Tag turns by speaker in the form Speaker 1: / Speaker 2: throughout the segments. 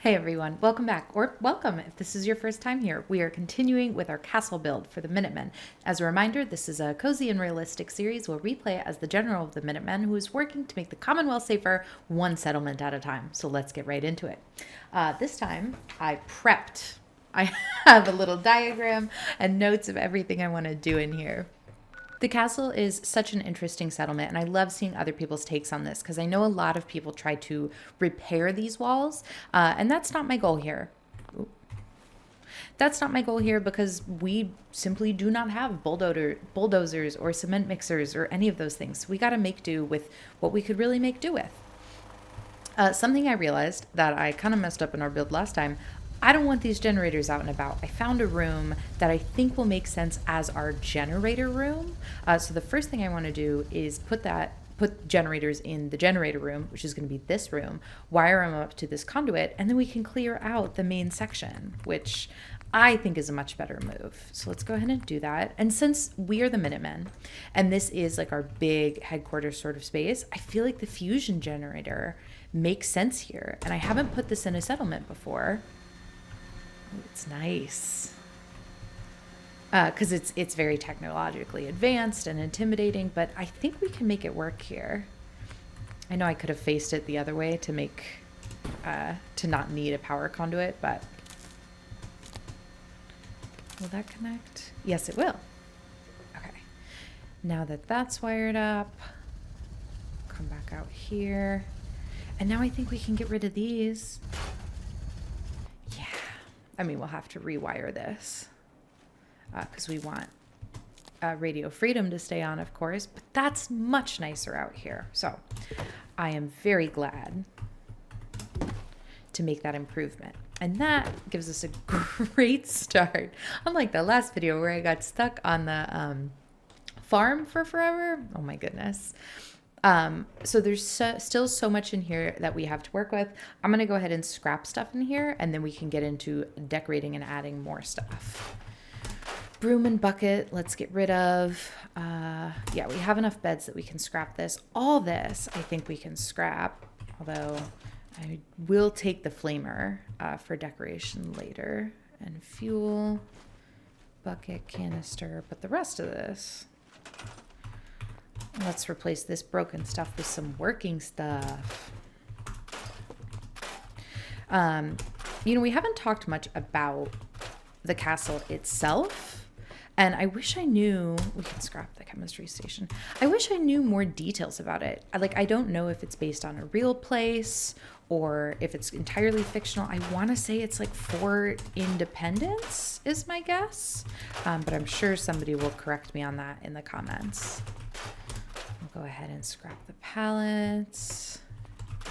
Speaker 1: Hey everyone, welcome back, or welcome if this is your first time here. We are continuing with our castle build for the Minutemen. As a reminder, this is a cozy and realistic series where we play as the general of the Minutemen who is working to make the Commonwealth safer one settlement at a time. So let's get right into it. This time I prepped. I have a little diagram and notes of everything I want to do in here. The castle is such an interesting settlement, and I love seeing other people's takes on this because I know a lot of people try to repair these walls, and that's not my goal here. That's not my goal here because we simply do not have bulldozers or cement mixers or any of those things. We got to make do with what we could really make do with. Something I realized that I kind of messed up in our build last time. I don't want these generators out and about. I found a room that I think will make sense as our generator room. So the first thing I want to do is put generators in the generator room, which is going to be this room, wire them up to this conduit, and then we can clear out the main section, which I think is a much better move. So let's go ahead and do that. And since we are the Minutemen, and this is like our big headquarters sort of space, I feel like the fusion generator makes sense here. And I haven't put this in a settlement before. It's nice because it's very technologically advanced and intimidating, but I think we can make it work here. I know I could have faced it the other way to make to not need a power conduit, but will that connect? Yes, it will. Okay, now that that's wired up, come back out here, and now I think we can get rid of these. I mean, we'll have to rewire this because we want radio freedom to stay on, of course, but that's much nicer out here. So I am very glad to make that improvement. And that gives us a great start. Unlike the last video where I got stuck on the farm for forever. Oh my goodness. So there's still so much in here that we have to work with. I'm going to go ahead and scrap stuff in here, and then we can get into decorating and adding more stuff. Broom and bucket, let's get rid of. Yeah, we have enough beds that we can scrap this. All this, I think we can scrap, although I will take the flamer for decoration later. And fuel, bucket, canister, but the rest of this... Let's replace this broken stuff with some working stuff. We haven't talked much about the castle itself. And I wish I knew, we can scrap the chemistry station. I wish I knew more details about it. I don't know if it's based on a real place or if it's entirely fictional. I want to say it's like Fort Independence is my guess. But I'm sure somebody will correct me on that in the comments. Go ahead and scrap the pallets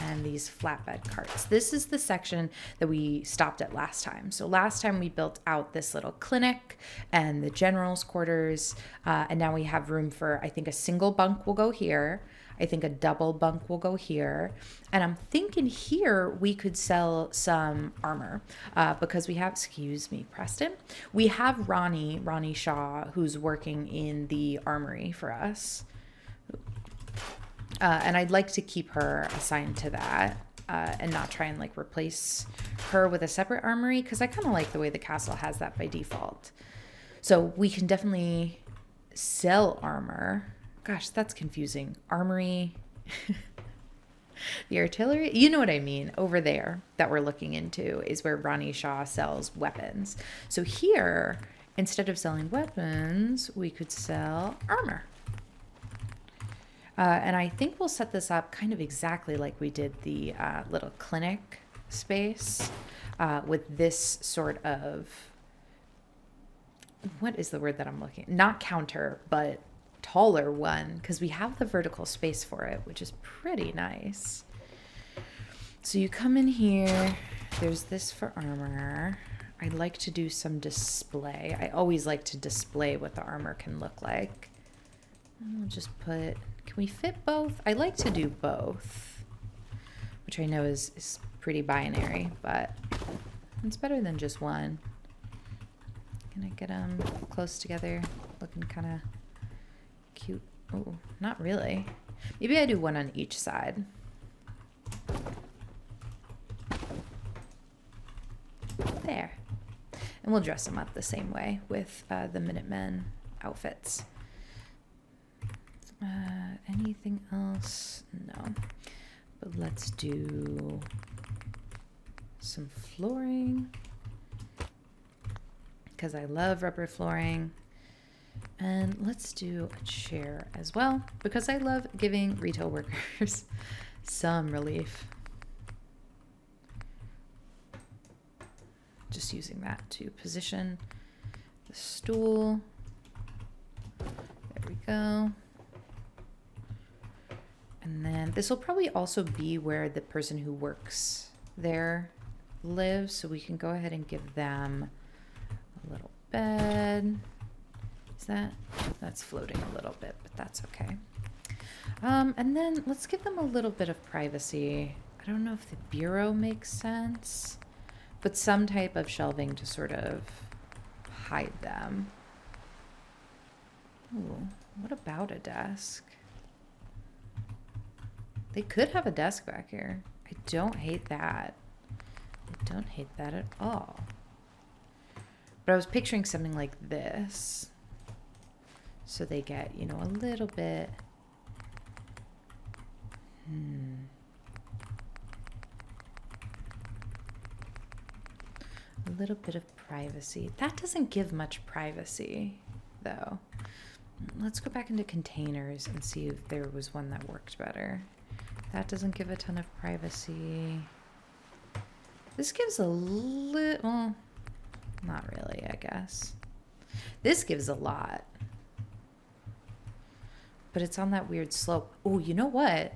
Speaker 1: and these flatbed carts. This is the section that we stopped at last time. So last time we built out this little clinic and the general's quarters, and now we have room for, I think a single bunk will go here. I think a double bunk will go here. And I'm thinking here we could sell some armor because we have, excuse me, Preston. We have Ronnie Shaw, who's working in the armory for us. And I'd like to keep her assigned to that and not try and replace her with a separate armory because I kind of like the way the castle has that by default. So we can definitely sell armor. Gosh, that's confusing. Armory, the artillery, you know what I mean. Over there that we're looking into is where Ronnie Shaw sells weapons. So here, instead of selling weapons, we could sell armor. And I think we'll set this up kind of exactly like we did the little clinic space with this sort of, what is the word that I'm looking? Not counter, but taller one, because we have the vertical space for it, which is pretty nice. So you come in here, there's this for armor. I like to do some display. I always like to display what the armor can look like. I'll just put... Can we fit both? I like to do both, which I know is pretty binary, but it's better than just one. Can I get them close together, looking kind of cute? Oh, not really. Maybe I do one on each side. There. And we'll dress them up the same way with the Minutemen outfits. Anything else? No. But let's do some flooring, because I love rubber flooring. And let's do a chair as well, because I love giving retail workers some relief. Just using that to position the stool. There we go. And then this will probably also be where the person who works there lives, so we can go ahead and give them a little bed. That's floating a little bit, but that's okay. And then let's give them a little bit of privacy. I don't know if the bureau makes sense, but some type of shelving to sort of hide them. Ooh, what about a desk? They could have a desk back here. I don't hate that. I don't hate that at all. But I was picturing something like this. So they get, you know, a little bit. A little bit of privacy. That doesn't give much privacy, though. Let's go back into containers and see if there was one that worked better. That doesn't give a ton of privacy. This gives a little, well, not really, I guess. This gives a lot. But it's on that weird slope. Oh, you know what?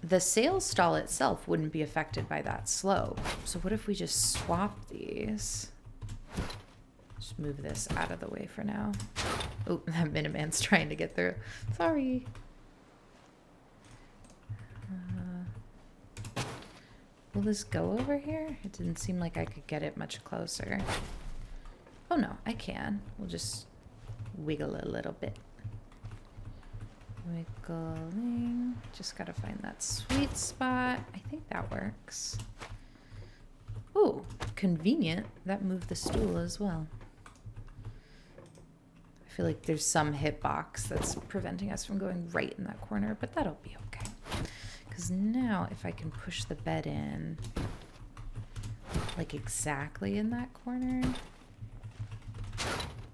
Speaker 1: The sales stall itself wouldn't be affected by that slope. So what if we just swap these? Just move this out of the way for now. Oh, that Minuteman's trying to get through. Sorry. Will this go over here? It didn't seem like I could get it much closer. Oh no, I can. We'll just wiggle a little bit. Wiggling. Just gotta find that sweet spot. I think that works. Ooh, convenient. That moved the stool as well. I feel like there's some hitbox that's preventing us from going right in that corner, but that'll be okay. Because now if I can push the bed in, like exactly in that corner,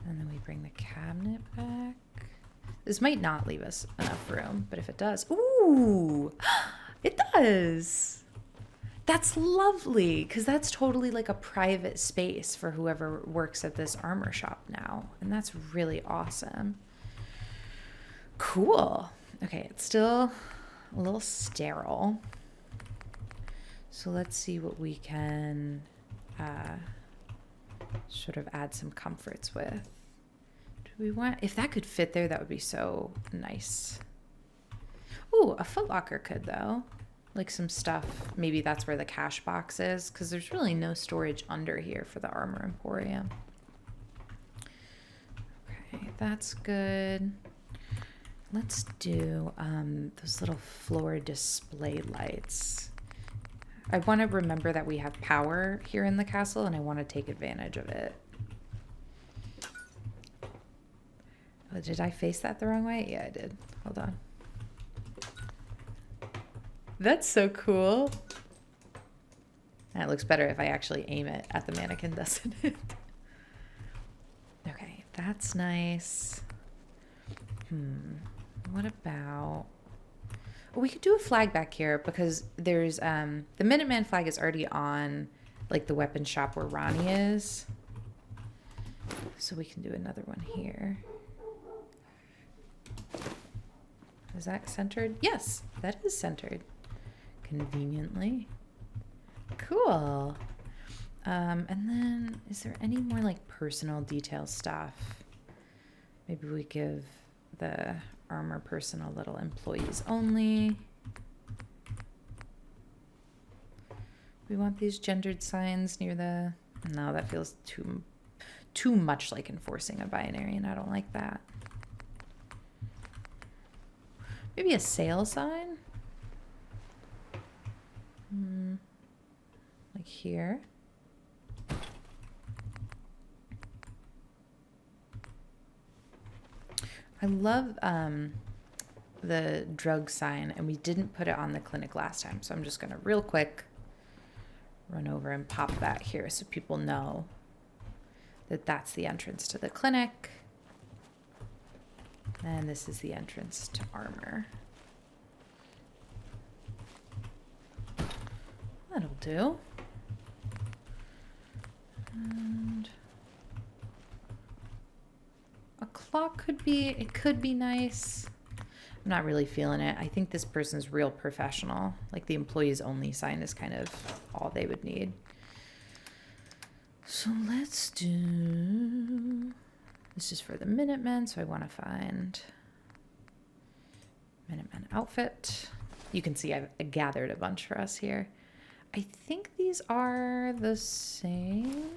Speaker 1: and then we bring the cabinet back. This might not leave us enough room, but if it does, ooh, it does. That's lovely, because that's totally like a private space for whoever works at this armor shop now, and that's really awesome. Cool. Okay, it's still a little sterile, so let's see what we can sort of add some comforts with. We want, if that could fit there, that would be so nice. Ooh, a footlocker could though. Like some stuff. Maybe that's where the cash box is, because there's really no storage under here for the Armor Emporium. Okay, that's good. Let's do those little floor display lights. I want to remember that we have power here in the castle, and I want to take advantage of it. Oh, did I face that the wrong way? Yeah, I did. Hold on. That's so cool. And it looks better if I actually aim it at the mannequin, doesn't it? Okay, that's nice. What about... Oh, we could do a flag back here, because there's the Minuteman flag is already on like the weapon shop where Ronnie is. So we can do another one here. Is that centered? Yes, that is centered. Conveniently. Cool. And then is there any more like personal detail stuff? Maybe we give the armor person a little employees only. We want these gendered signs near the... No, that feels too much like enforcing a binary, and I don't like that. Maybe a sale sign? Like here. I love the drug sign, and we didn't put it on the clinic last time. So I'm just going to real quick run over and pop that here so people know that that's the entrance to the clinic. And this is the entrance to armor. That'll do. And a clock could be nice. I'm not really feeling it. I think this person's real professional. Like the employees only sign is kind of all they would need. So let's do, this is for the Minutemen, so I want to find Minutemen outfit. You can see I've gathered a bunch for us here. I think these are the same.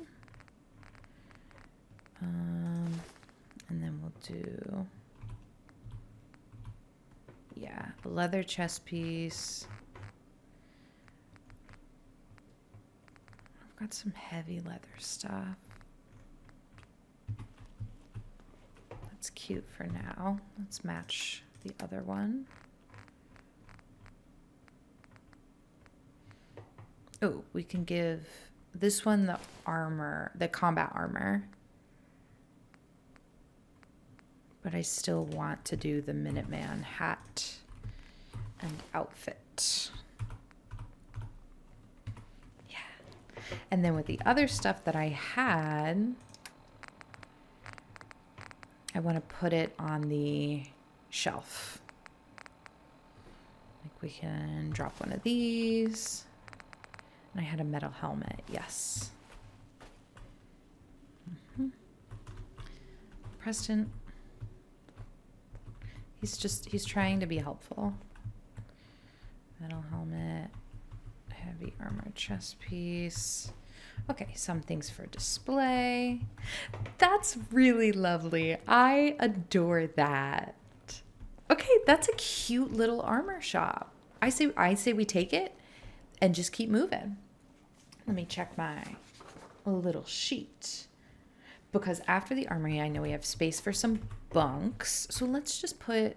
Speaker 1: And then we'll do, yeah, a leather chest piece. I've got some heavy leather stuff. That's cute for now. Let's match the other one. Oh, we can give this one the armor, the combat armor. But I still want to do the Minuteman hat and outfit. Yeah. And then with the other stuff that I had, I want to put it on the shelf. Like we can drop one of these. And I had a metal helmet, yes. Preston. He's trying to be helpful. Metal helmet, heavy armor chest piece. Okay, some things for display. That's really lovely. I adore that. Okay, that's a cute little armor shop. I say we take it and just keep moving. Let me check my little sheet. Because after the armory, I know we have space for some bunks. So let's put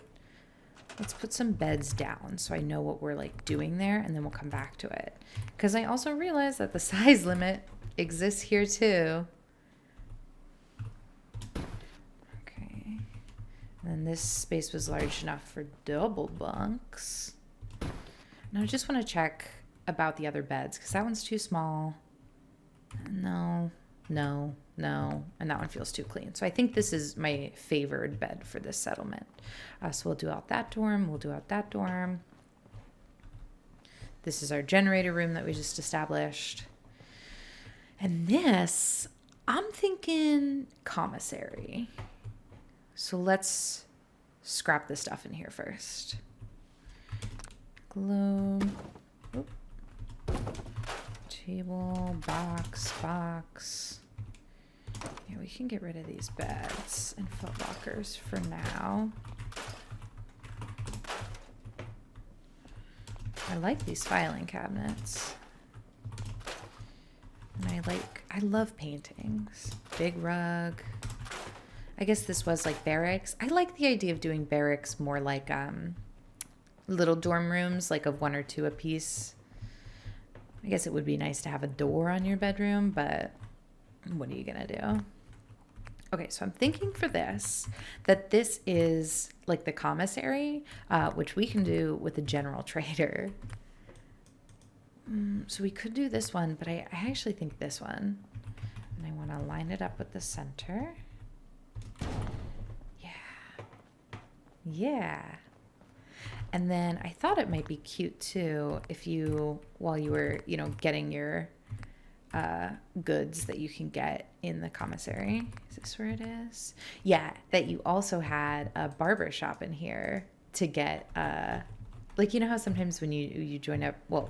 Speaker 1: some beds down so I know what we're like doing there, and then we'll come back to it. Because I also realize that the size limit exists here too. Okay. And then this space was large enough for double bunks. Now I just want to check about the other beds because that one's too small. No. And that one feels too clean. So I think this is my favored bed for this settlement. So we'll do out that dorm. This is our generator room that we just established. And this, I'm thinking commissary. So let's scrap the stuff in here first. Globe. Oop. Table, box. Yeah, we can get rid of these beds and foot lockers for now. I like these filing cabinets. And I love paintings. Big rug. I guess this was like barracks. I like the idea of doing barracks more like little dorm rooms, like of 1 or 2 a piece. I guess it would be nice to have a door on your bedroom, but what are you gonna do? Okay, so I'm thinking for this, that this is like the commissary, which we can do with the general trader. So we could do this one, but I actually think this one. And I wanna line it up with the center. Yeah. And then I thought it might be cute too if you, while you were, getting your goods that you can get in the commissary. Is this where it is? Yeah, that you also had a barber shop in here to get, like, how sometimes when you join up, well,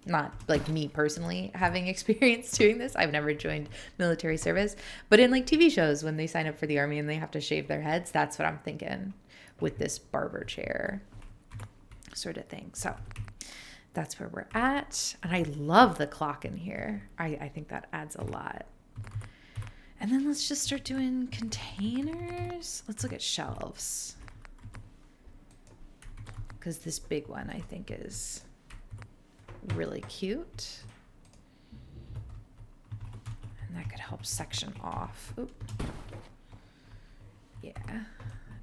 Speaker 1: not like me personally having experience doing this. I've never joined military service, but in like TV shows when they sign up for the army and they have to shave their heads, that's what I'm thinking with this barber chair sort of thing. So that's where we're at. And I love the clock in here. I think that adds a lot. And then let's just start doing containers. Let's look at shelves. Because this big one I think is really cute. And that could help section off. Oop. Yeah.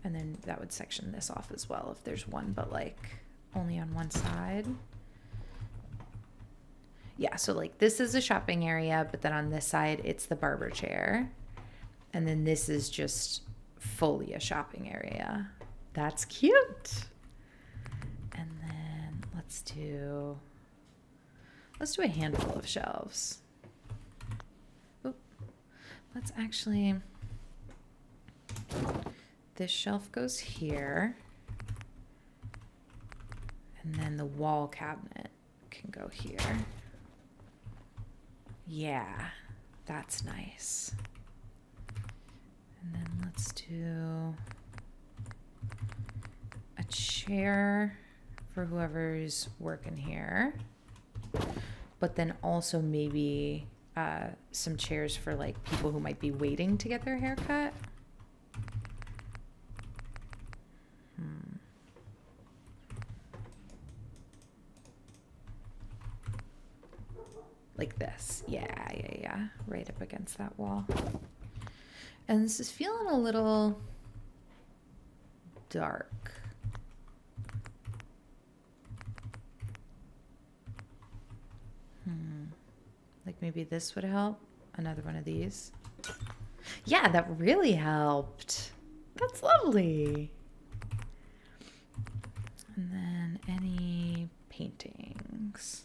Speaker 1: And then that would section this off as well if there's one, but like only on one side. Yeah, so like this is a shopping area, but then on this side it's the barber chair. And then this is just fully a shopping area. That's cute. And then let's do a handful of shelves. Oop. Let's actually, this shelf goes here. And then the wall cabinet can go here. Yeah, that's nice. And then let's do a chair for whoever's working here. But then also maybe some chairs for like people who might be waiting to get their hair cut. Like this. Yeah. Right up against that wall. And this is feeling a little dark. Like maybe this would help. Another one of these. Yeah, that really helped. That's lovely. And then any paintings.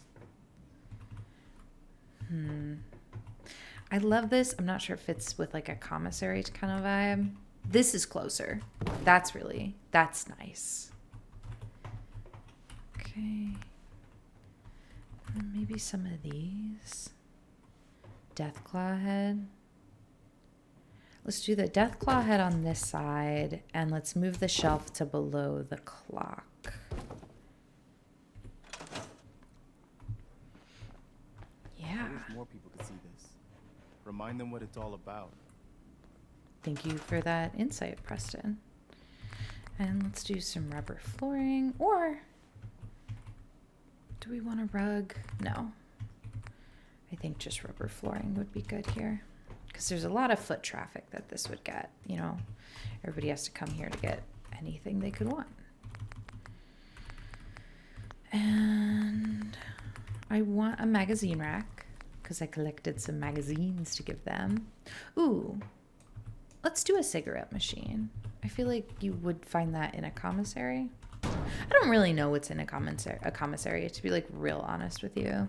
Speaker 1: I love this. I'm not sure if it's with like a commissary kind of vibe. This is closer. That's nice. Okay. And maybe some of these. Deathclaw head. Let's do the Deathclaw head on this side, and let's move the shelf to below the clock. Yeah.
Speaker 2: I wish more people could see this. Remind them what it's all about.
Speaker 1: Thank you for that insight, Preston. And let's do some rubber flooring, or do we want a rug? No. I think just rubber flooring would be good here, because there's a lot of foot traffic that this would get. You know, everybody has to come here to get anything they could want. And I want a magazine rack, because I collected some magazines to give them. Ooh, let's do a cigarette machine. I feel like you would find that in a commissary. I don't really know what's in a commissary, to be like real honest with you.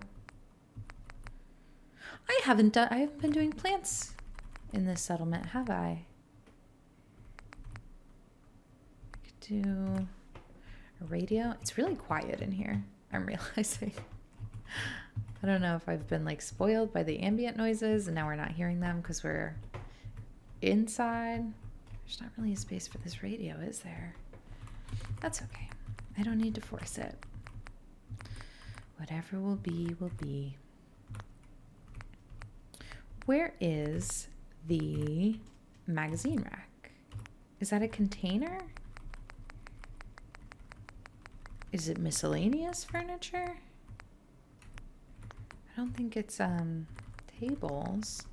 Speaker 1: I haven't been doing plants in this settlement, have I? I could do a radio. It's really quiet in here, I'm realizing. I don't know if I've been like spoiled by the ambient noises and now we're not hearing them because we're inside. There's not really a space for this radio, is there? That's okay. I don't need to force it. Whatever will be, will be. Where is the magazine rack? Is that a container? Is it miscellaneous furniture? I don't think it's tables.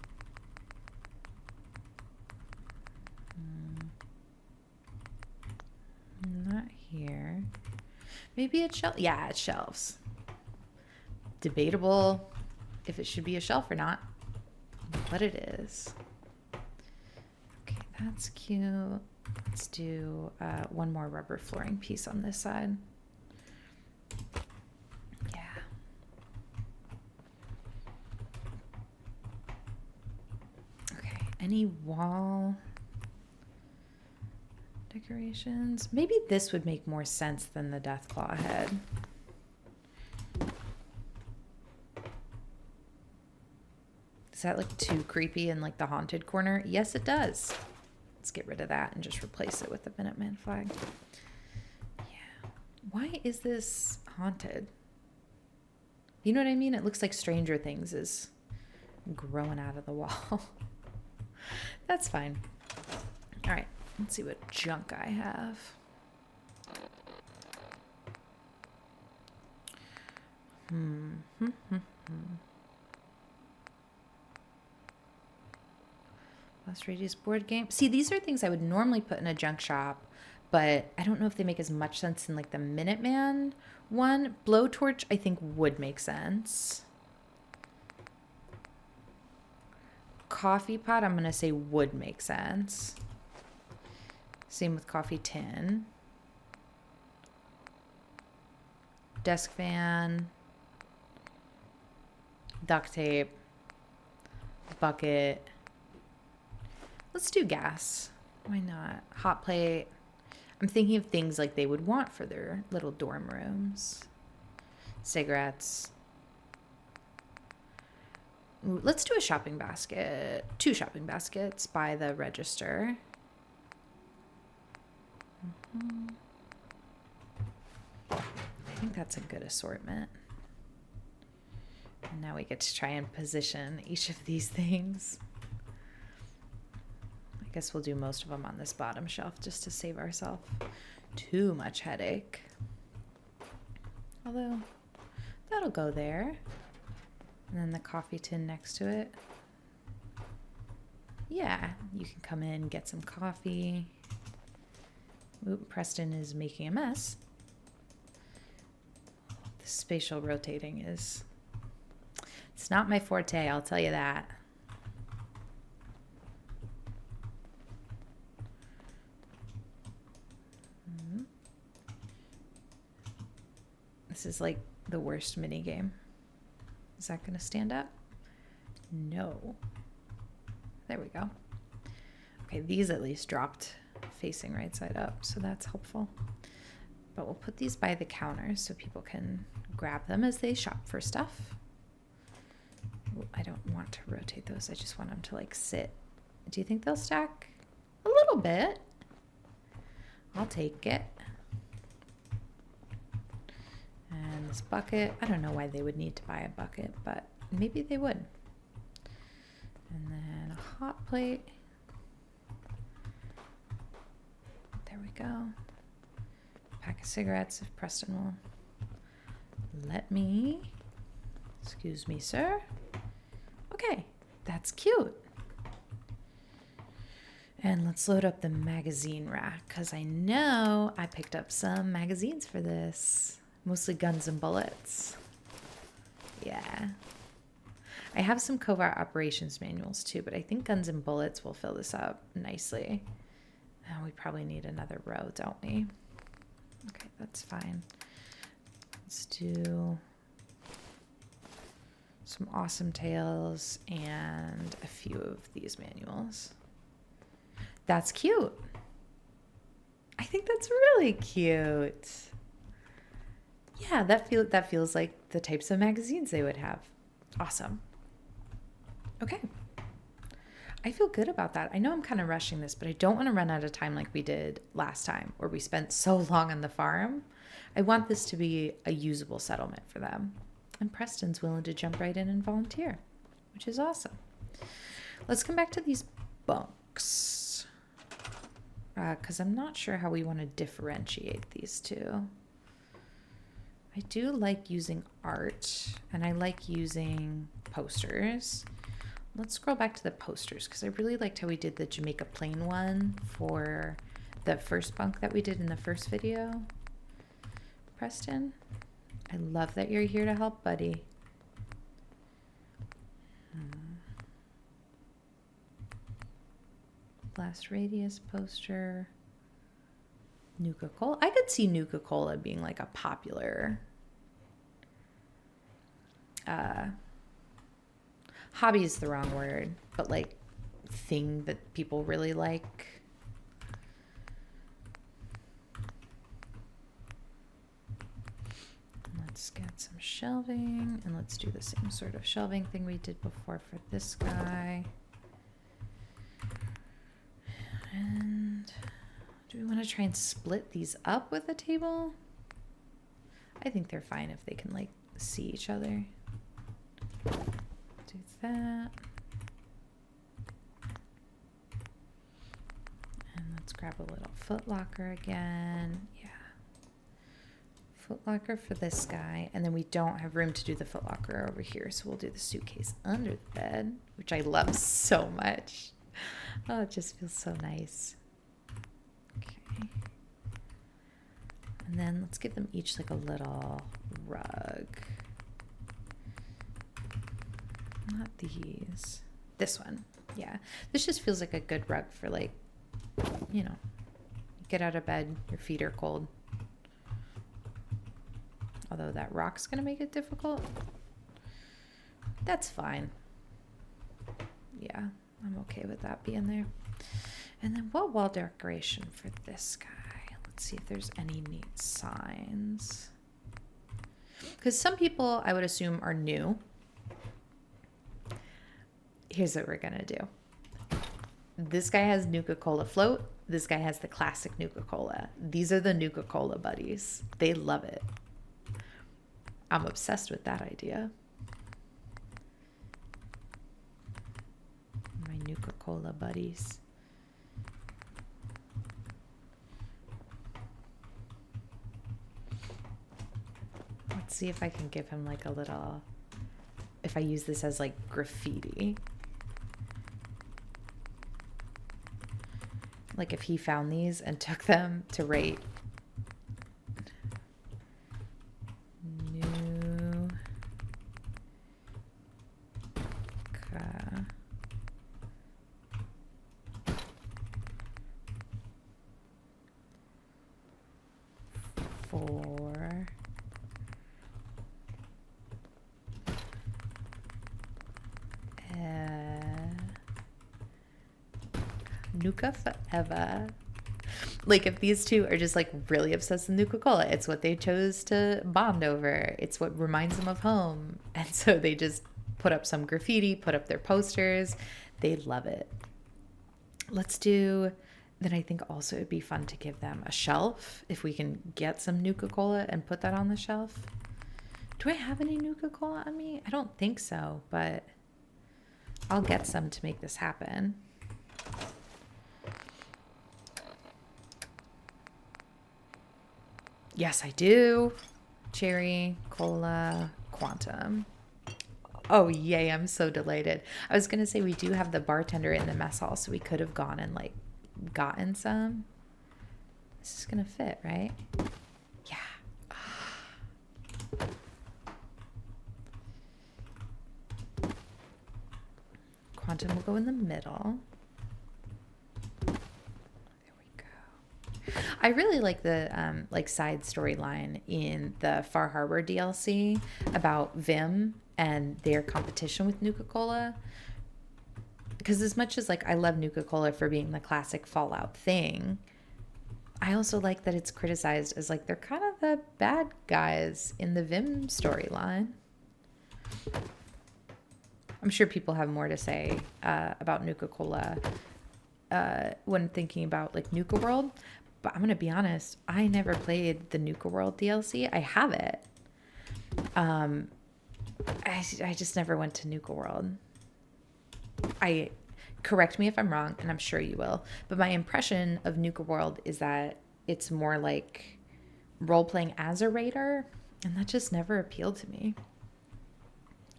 Speaker 1: Not here. Maybe it's shelf. Yeah, it's shelves. Debatable if it should be a shelf or not, but it is. Okay, that's cute. Let's do one more rubber flooring piece on this side. Yeah. Okay, any wall decorations? Maybe this would make more sense than the Deathclaw head. Does that look too creepy in like the haunted corner? Yes, it does. Let's get rid of that and just replace it with the Minutemen flag. Yeah. Why is this haunted? You know what I mean? It looks like Stranger Things is growing out of the wall. That's fine. All right, let's see what junk I have. Last radius board game. See, these are things I would normally put in a junk shop, but I don't know if they make as much sense in like the Minuteman one. Blowtorch, I think, would make sense. Coffee pot, I'm going to say would make sense. Same with coffee tin. Desk fan. Duct tape. Bucket. Let's do gas. Why not? Hot plate. I'm thinking of things like they would want for their little dorm rooms. Cigarettes. Ooh, let's do a shopping basket. 2 shopping baskets by the register. I think that's a good assortment. And now we get to try and position each of these things. I guess we'll do most of them on this bottom shelf just to save ourselves too much headache. Although, that'll go there. And then the coffee tin next to it. Yeah, you can come in, get some coffee. Oop, Preston is making a mess. The spatial rotating is... It's not my forte, I'll tell you that. This is like the worst mini game. Is that going to stand up? No. There we go. Okay, these at least dropped facing right side up, so that's helpful. But we'll put these by the counter so people can grab them as they shop for stuff. Ooh, I don't want to rotate those. I just want them to like sit. Do you think they'll stack? A little bit. I'll take it. And this bucket, I don't know why they would need to buy a bucket, but maybe they would. And then a hot plate. There we go. Pack of cigarettes if Preston will let me. Excuse me, sir. Okay, that's cute. And let's load up the magazine rack because I know I picked up some magazines for this. Mostly Guns and Bullets. Yeah. I have some covert operations manuals too, but I think Guns and Bullets will fill this up nicely. Oh, we probably need another row, don't we? Okay, that's fine. Let's do some Awesome Tales and a few of these manuals. That's cute. I think that's really cute. Yeah, that feels like the types of magazines they would have. Awesome. Okay. I feel good about that. I know I'm kind of rushing this, but I don't want to run out of time like we did last time where we spent so long on the farm. I want this to be a usable settlement for them. And Preston's willing to jump right in and volunteer, which is awesome. Let's come back to these bunks. Because I'm not sure how we want to differentiate these two. I do like using art, and I like using posters. Let's scroll back to the posters, because I really liked how we did the Jamaica Plain one for the first bunk that we did in the first video. Preston, I love that you're here to help, buddy. Blast radius poster. Nuka-Cola. I could see Nuka-Cola being like a popular hobby is the wrong word, but like thing that people really like. Let's get some shelving, and let's do the same sort of shelving thing we did before for this guy. And do we want to try and split these up with a table? I think they're fine if they can like see each other. Do that. grab a little foot locker again. Yeah. Foot locker for this guy. And then we don't have room to do the foot locker over here. So we'll do the suitcase under the bed, which I love so much. Oh, it just feels so nice. Okay. And then let's give them each like a little rug. Not these. This one. Yeah. This just feels like a good rug for like, you know, get out of bed, your feet are cold. Although that rock's going to make it difficult. That's fine. Yeah, I'm okay with that being there. And then what wall decoration for this guy? Let's see if there's any neat signs. Because some people, I would assume, are new. Here's what we're going to do. This guy has Nuka-Cola float. This guy has the classic Nuka-Cola. These are the Nuka-Cola buddies. They love it. I'm obsessed with that idea. My Nuka-Cola buddies. Let's see if I can give him like a little, if I use this as like graffiti. Like if he found these and took them to rate Nuka forever. Like if these two are just like really obsessed with Nuka-Cola, it's what they chose to bond over. It's what reminds them of home. And so they just put up some graffiti, put up their posters. They love it. Let's do, then I think also it'd be fun to give them a shelf if we can get some Nuka-Cola and put that on the shelf. Do I have any Nuka-Cola on me? I don't think so, but I'll get some to make this happen. Yes, I do. Cherry, cola, quantum. Oh, yay. I'm so delighted. I was going to say we do have the bartender in the mess hall, so we could have gone and like gotten some. This is going to fit, right? Yeah. Quantum will go in the middle. I really like the like side storyline in the Far Harbor DLC about Vim and their competition with Nuka-Cola. Because as much as like I love Nuka-Cola for being the classic Fallout thing, I also like that it's criticized as like they're kind of the bad guys in the Vim storyline. I'm sure people have more to say about Nuka-Cola when thinking about like Nuka World. But I'm going to be honest, I never played the Nuka World DLC. I have it. I just never went to Nuka World. Correct me if I'm wrong, and I'm sure you will. But my impression of Nuka World is that it's more like role-playing as a raider, and that just never appealed to me.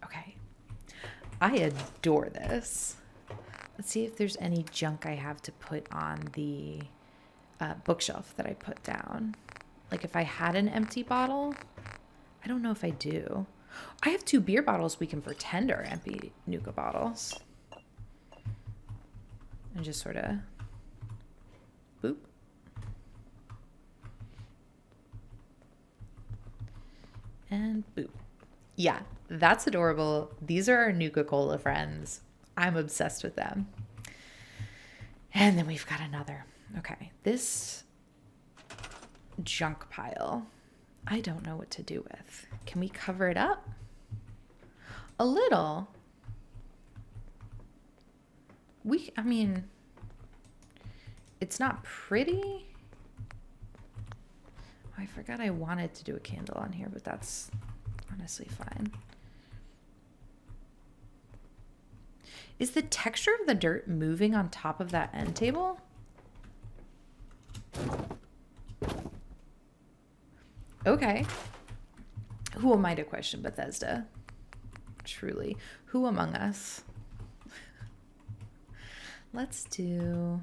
Speaker 1: Okay. I adore this. Let's see if there's any junk I have to put on the bookshelf that I put down. Like if I had an empty bottle, I don't know if I do. I have 2 beer bottles we can pretend are empty Nuka bottles. And just sort of boop. And boop. Yeah, that's adorable. These are our Nuka-Cola friends. I'm obsessed with them. And then we've got another. Okay, this junk pile, I don't know what to do with. Can we cover it up? A little. I mean, it's not pretty. Oh, I forgot I wanted to do a candle on here, but that's honestly fine. Is the texture of the dirt moving on top of that end table? Okay. Who am I to question Bethesda? Truly. Who among us? Let's do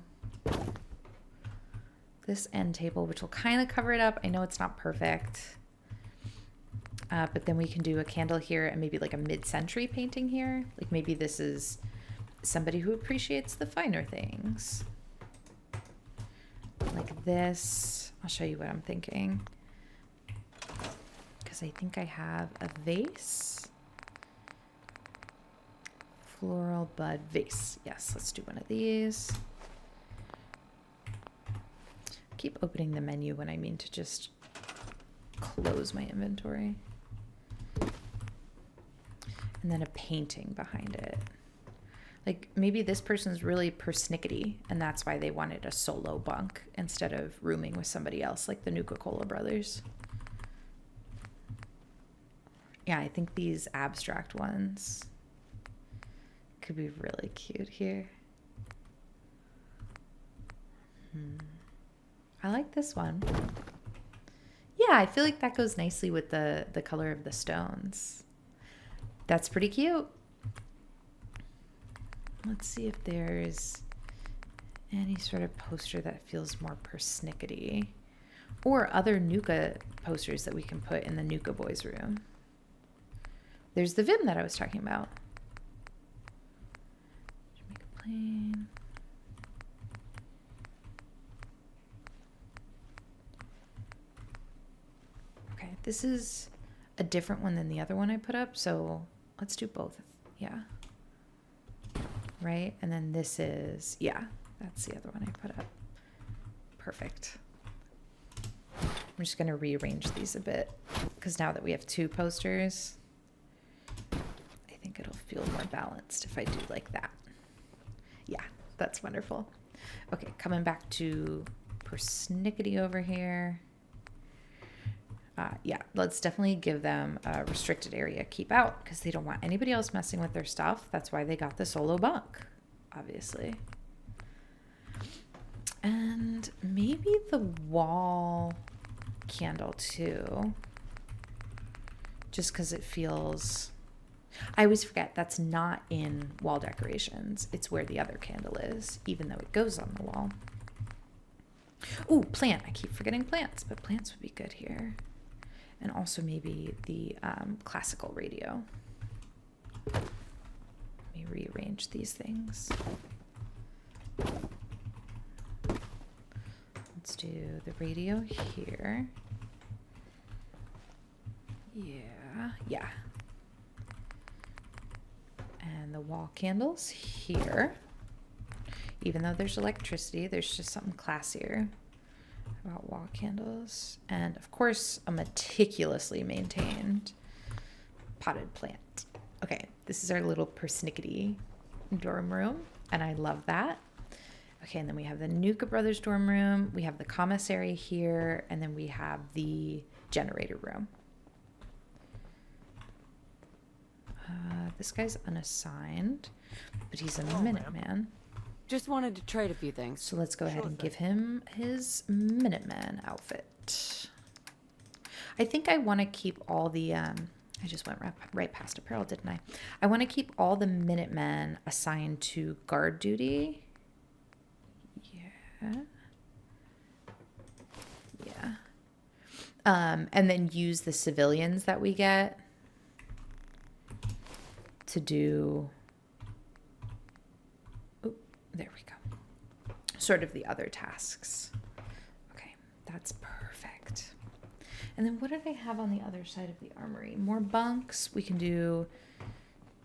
Speaker 1: this end table, which will kind of cover it up. I know it's not perfect. But then we can do a candle here and maybe like a mid-century painting here. Like maybe this is somebody who appreciates the finer things. Like this. I'll show you what I'm thinking. Because I think I have a vase. Floral bud vase. Yes, let's do one of these. Keep opening the menu when I mean to just close my inventory. And then a painting behind it. Like maybe this person's really persnickety and that's why they wanted a solo bunk instead of rooming with somebody else like the Nuka-Cola brothers. Yeah, I think these abstract ones could be really cute here. I like this one. Yeah, I feel like that goes nicely with the color of the stones. That's pretty cute. Let's see if there's any sort of poster that feels more persnickety or other Nuka posters that we can put in the Nuka boys room. There's the Vim that I was talking about. Make it plain. Okay, this is a different one than the other one I put up, so let's do both. Yeah. Right? And then this is, yeah, that's the other one I put up. Perfect. I'm just going to rearrange these a bit because now that we have two posters, I think it'll feel more balanced if I do like that. Yeah, that's wonderful. Okay, coming back to Persnickety over here. Yeah, let's definitely give them a restricted area keep out because they don't want anybody else messing with their stuff. That's why they got the solo bunk, obviously. And maybe the wall candle too. Just because it feels... I always forget that's not in wall decorations. It's where the other candle is, even though it goes on the wall. Ooh, plant. I keep forgetting plants, but plants would be good here. And also maybe the classical radio. Let me rearrange these things. Let's do the radio here. Yeah. And the wall candles here. Even though there's electricity, there's just something classier about wall candles. And of course, a meticulously maintained potted plant. Okay, this is our little Persnickety dorm room, and I love that. Okay, and then we have the Nuka Brothers dorm room, we have the commissary here, and then we have the generator room. This guy's unassigned, but he's a Minuteman.
Speaker 3: Just wanted to trade a few things.
Speaker 1: So let's go ahead and give him his Minuteman outfit. I think I want to keep all the, I just went right past apparel, didn't I? I want to keep all the Minutemen assigned to guard duty. Yeah. And then use the civilians that we get to do... There we go. Sort of the other tasks. Okay, that's perfect. And then what did I have on the other side of the armory? More bunks. We can do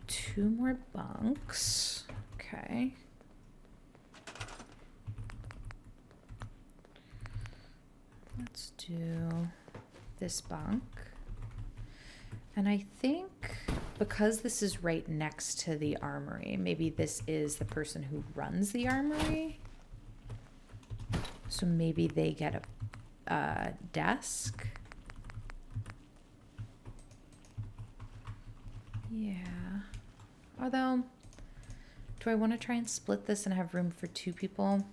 Speaker 1: 2 more bunks. Okay. Let's do this bunk. And I think because this is right next to the armory, maybe this is the person who runs the armory. So maybe they get a desk. Yeah. Although, do I want to try and split this and have room for 2 people?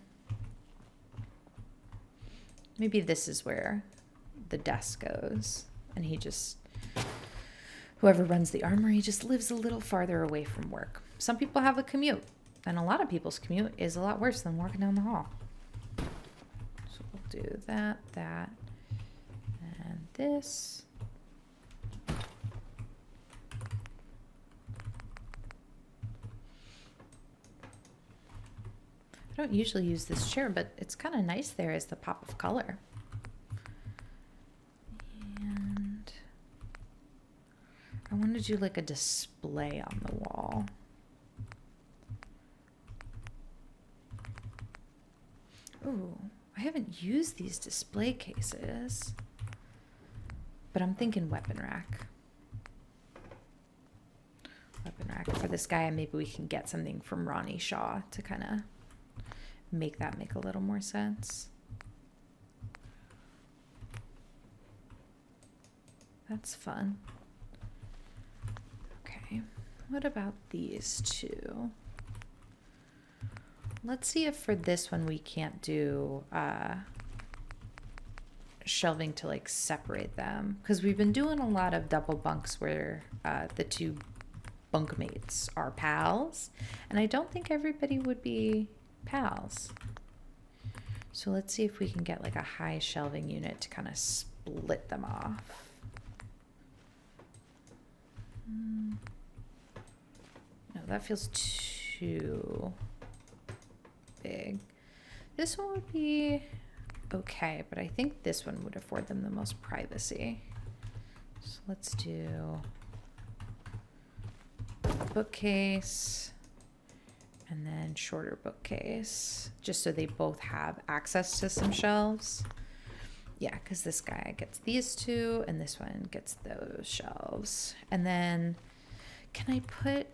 Speaker 1: Maybe this is where the desk goes. And he just, whoever runs the armory just lives a little farther away from work. Some people have a commute, and a lot of people's commute is a lot worse than walking down the hall. So we'll do that, and this. I don't usually use this chair, but it's kind of nice there as the pop of color. And I want to do like a display on the wall. Ooh, I haven't used these display cases, but I'm thinking weapon rack. Weapon rack for this guy, and maybe we can get something from Ronnie Shaw to kind of make that make a little more sense. That's fun. Okay, what about these two? Let's see if for this one we can't do shelving to like separate them, because we've been doing a lot of double bunks where the two bunkmates are pals, and I don't think everybody would be pals. So let's see if we can get like a high shelving unit to kind of split them off. No, that feels too big. This one would be okay, but I think this one would afford them the most privacy. So let's do bookcase and then shorter bookcase, just so they both have access to some shelves. Yeah, because this guy gets these two and this one gets those shelves. And then can I put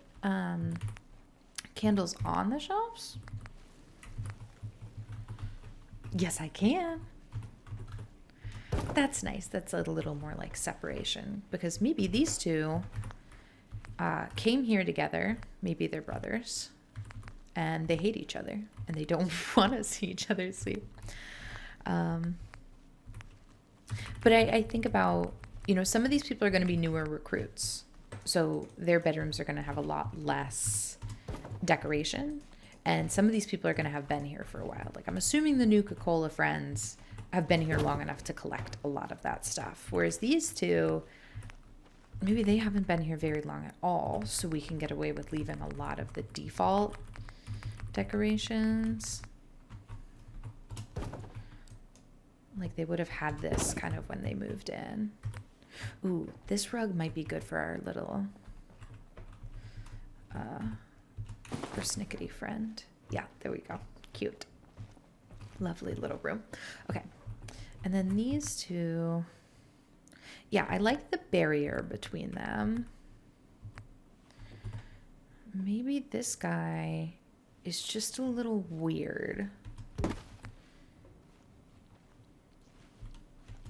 Speaker 1: candles on the shelves? Yes, I can. That's nice. That's a little more like separation, because maybe these two came here together. Maybe they're brothers and they hate each other and they don't want to see each other sleep. But I think about, you know, some of these people are going to be newer recruits, so their bedrooms are going to have a lot less decoration. And some of these people are going to have been here for a while. Like, I'm assuming the Nuka-Cola friends have been here long enough to collect a lot of that stuff. Whereas these two, maybe they haven't been here very long at all. So we can get away with leaving a lot of the default decorations. Like, they would have had this kind of when they moved in. Ooh, this rug might be good for our little Persnickety friend. Yeah, there we go. Cute. Lovely little room. Okay. And then these two. Yeah, I like the barrier between them. Maybe this guy is just a little weird.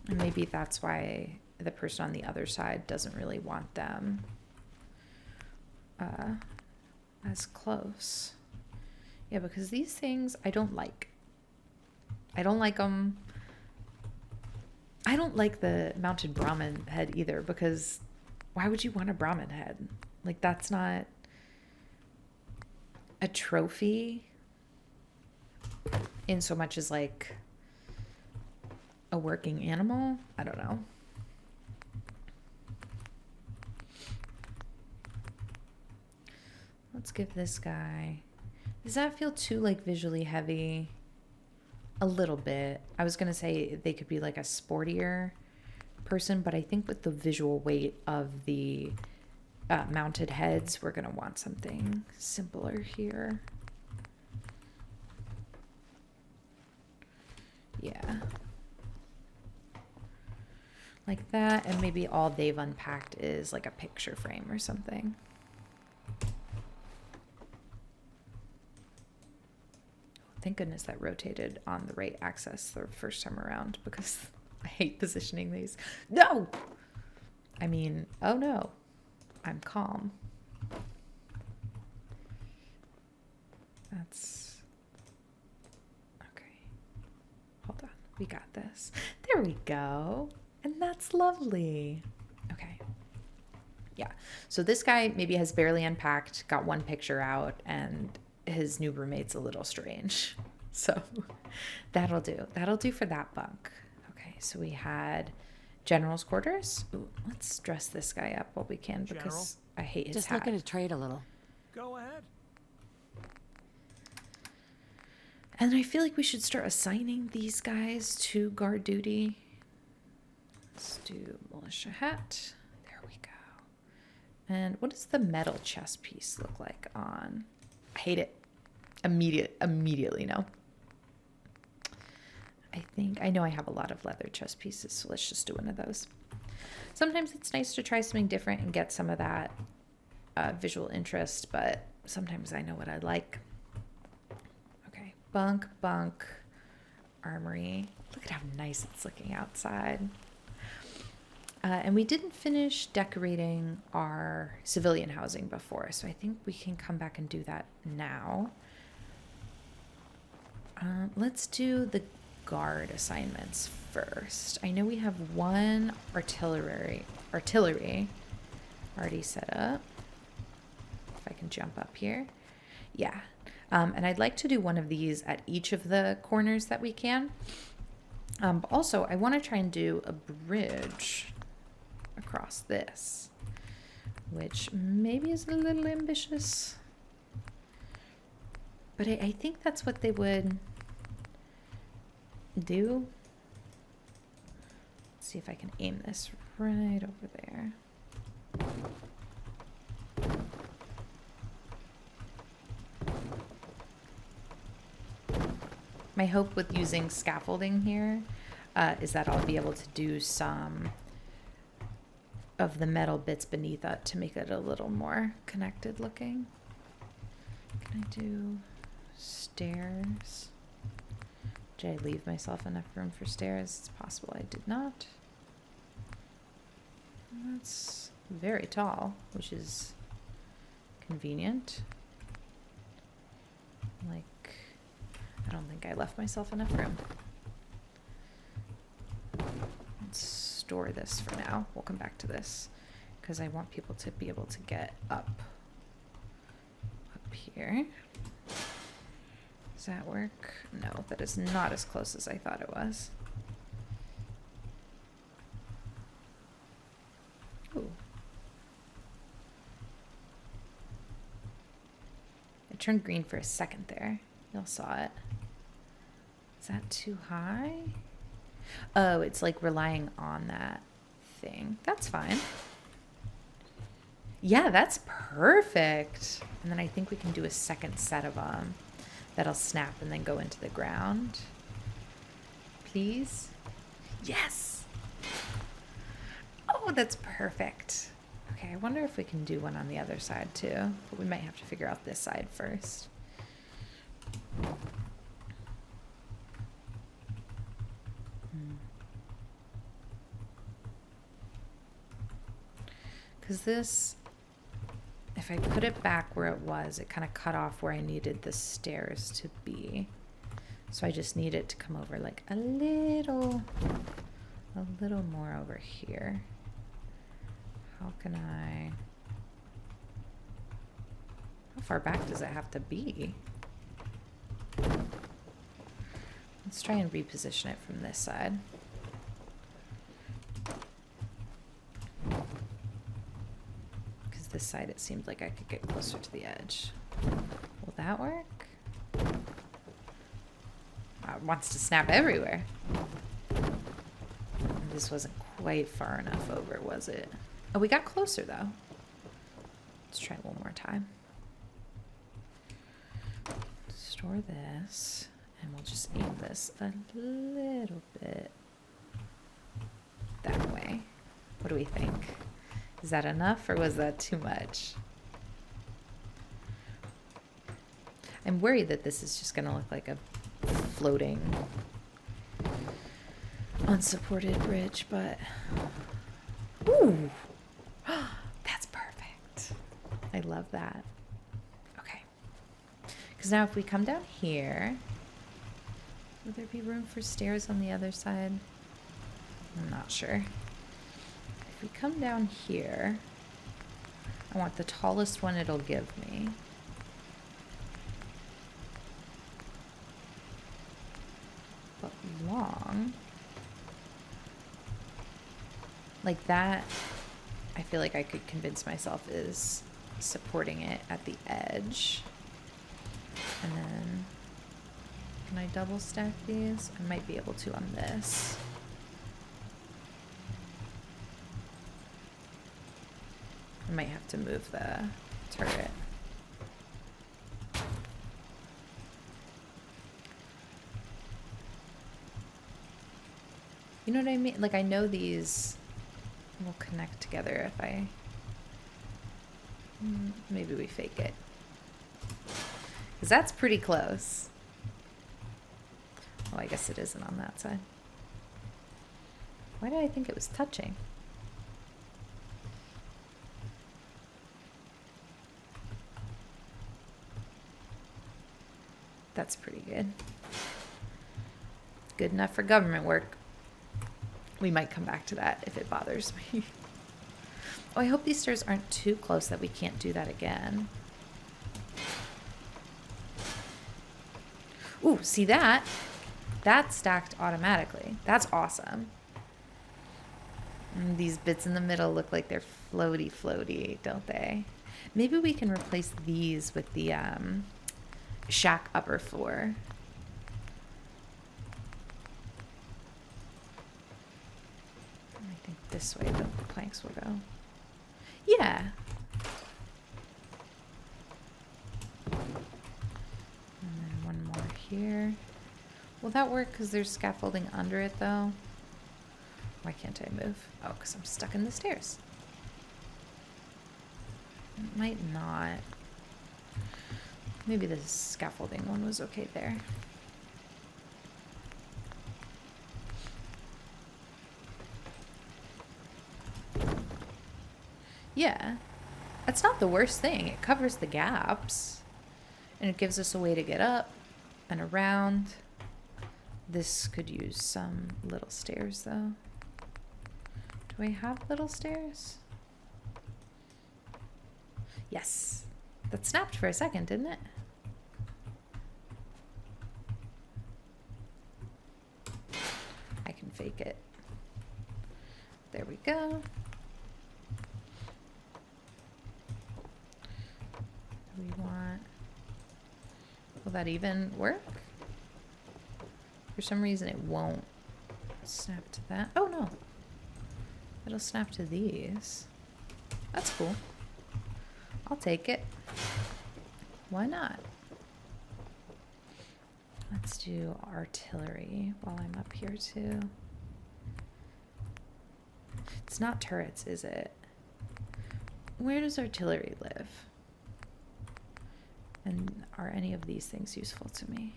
Speaker 1: And maybe that's why the person on the other side doesn't really want them as close. Yeah, because these things I don't like. I don't like them. I don't like the mounted Brahmin head either, because why would you want a Brahmin head? Like, that's not a trophy in so much as like a working animal. I don't know. Let's give this guy. Does that feel too like visually heavy? A little bit. I was gonna say they could be like a sportier person, but I think with the visual weight of the mounted heads, we're gonna want something simpler here. Yeah. Like that, and maybe all they've unpacked is like a picture frame or something. Thank goodness that rotated on the right axis the first time around, because I hate positioning these. No! I mean, oh no. I'm calm. That's... okay. Hold on. We got this. There we go. And that's lovely. Okay. Yeah. So this guy maybe has barely unpacked, got one picture out, and his new roommate's a little strange. So that'll do. That'll do for that bunk. Okay. So we had general's quarters. Ooh, let's dress this guy up while we can because
Speaker 2: General?
Speaker 1: I hate his
Speaker 3: Just
Speaker 1: hat.
Speaker 3: looking to trade a little.
Speaker 2: Go ahead.
Speaker 1: And I feel like we should start assigning these guys to guard duty. Let's do militia hat. There we go. And what does the metal chest piece look like on? I hate it. Immediately no. I know I have a lot of leather chest pieces, so let's just do one of those. Sometimes it's nice to try something different and get some of that visual interest, but sometimes I know what I like. Okay, bunk, armory. Look at how nice it's looking outside. And we didn't finish decorating our civilian housing before, so I think we can come back and do that now. Let's do the guard assignments first. I know we have one artillery already set up. If I can jump up here. Yeah. And I'd like to do one of these at each of the corners that we can. But also, I want to try and do a bridge across this, which maybe is a little ambitious. But I think that's what they would do. Let's see if I can aim this right over there. My hope with using scaffolding here is that I'll be able to do some of the metal bits beneath it to make it a little more connected looking. Can I do stairs? Did I leave myself enough room for stairs? It's possible I did not. That's very tall, which is convenient. Like, I don't think I left myself enough room. Let's store this for now. We'll come back to this because I want people to be able to get up here. Does that work? No, that is not as close as I thought it was. Ooh. It turned green for a second there. Y'all saw it. Is that too high? Oh, it's like relying on that thing. That's fine. Yeah, that's perfect. And then I think we can do a second set of them that'll snap and then go into the ground. Please? Yes! Oh, that's perfect. Okay, I wonder if we can do one on the other side too, but we might have to figure out this side first. Because this, if I put it back where it was, it kind of cut off where I needed the stairs to be. So I just need it to come over like a little more over here. How can I, how far back does it have to be? Let's try and reposition it from this side. Because this side it seemed like I could get closer to the edge. Will that work? It wants to snap everywhere. This wasn't quite far enough over, was it? Oh, we got closer though. Let's try one more time. Store this, and we'll just aim this a little bit that way. What do we think? Is that enough or was that too much? I'm worried that this is just gonna look like a floating unsupported bridge, but ooh, that's perfect. I love that. Okay, because now if we come down here, would there be room for stairs on the other side? I'm not sure. If we come down here, I want the tallest one it'll give me. But long. Like that, I feel like I could convince myself is supporting it at the edge. And then, can I double stack these? I might be able to on this. I might have to move the turret. You know what I mean? Like, I know these will connect together if I... Maybe we fake it. Because that's pretty close. Oh, I guess it isn't on that side. Why did I think it was touching? That's pretty good. Good enough for government work. We might come back to that if it bothers me. Oh, I hope these stairs aren't too close that we can't do that again. Ooh, see that? That's stacked automatically. That's awesome. And these bits in the middle look like they're floaty, floaty, don't they? Maybe we can replace these with the shack upper floor. I think this way the planks will go. Yeah. And then one more here. Will that work because there's scaffolding under it though? Why can't I move? Oh, because I'm stuck in the stairs. It might not. Maybe the scaffolding one was okay there. Yeah, that's not the worst thing. It covers the gaps and it gives us a way to get up and around. This could use some little stairs though. Do I have little stairs? Yes. That snapped for a second, didn't it? I can fake it. There we go. We want... Will that even work? For some reason it won't snap to that. Oh no. It'll snap to these. That's cool. I'll take it. Why not? Let's do artillery while I'm up here too. It's not turrets, is it? Where does artillery live? And are any of these things useful to me?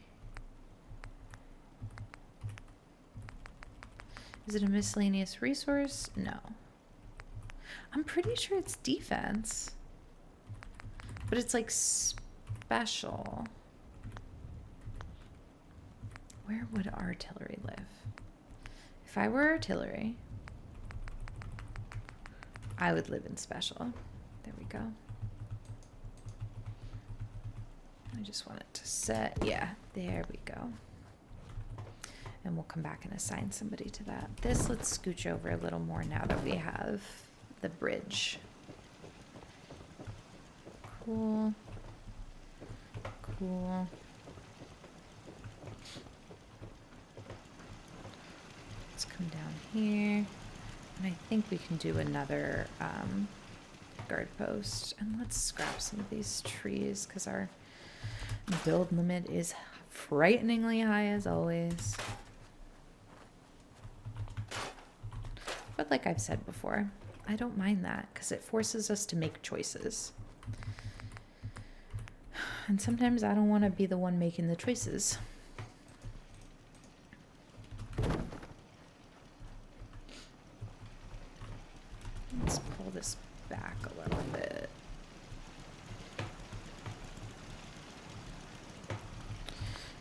Speaker 1: Is it a miscellaneous resource? No. I'm pretty sure it's defense. But it's like special. Where would artillery live? If I were artillery, I would live in special. There we go. I just want it to set. Yeah, there we go. And we'll come back and assign somebody to that. This, let's scooch over a little more now that we have the bridge. Cool. Cool. Let's come down here. And I think we can do another guard post. And let's scrap some of these trees because our build limit is frighteningly high as always. But like I've said before, I don't mind that because it forces us to make choices. And sometimes I don't want to be the one making the choices. Let's pull this back a little bit.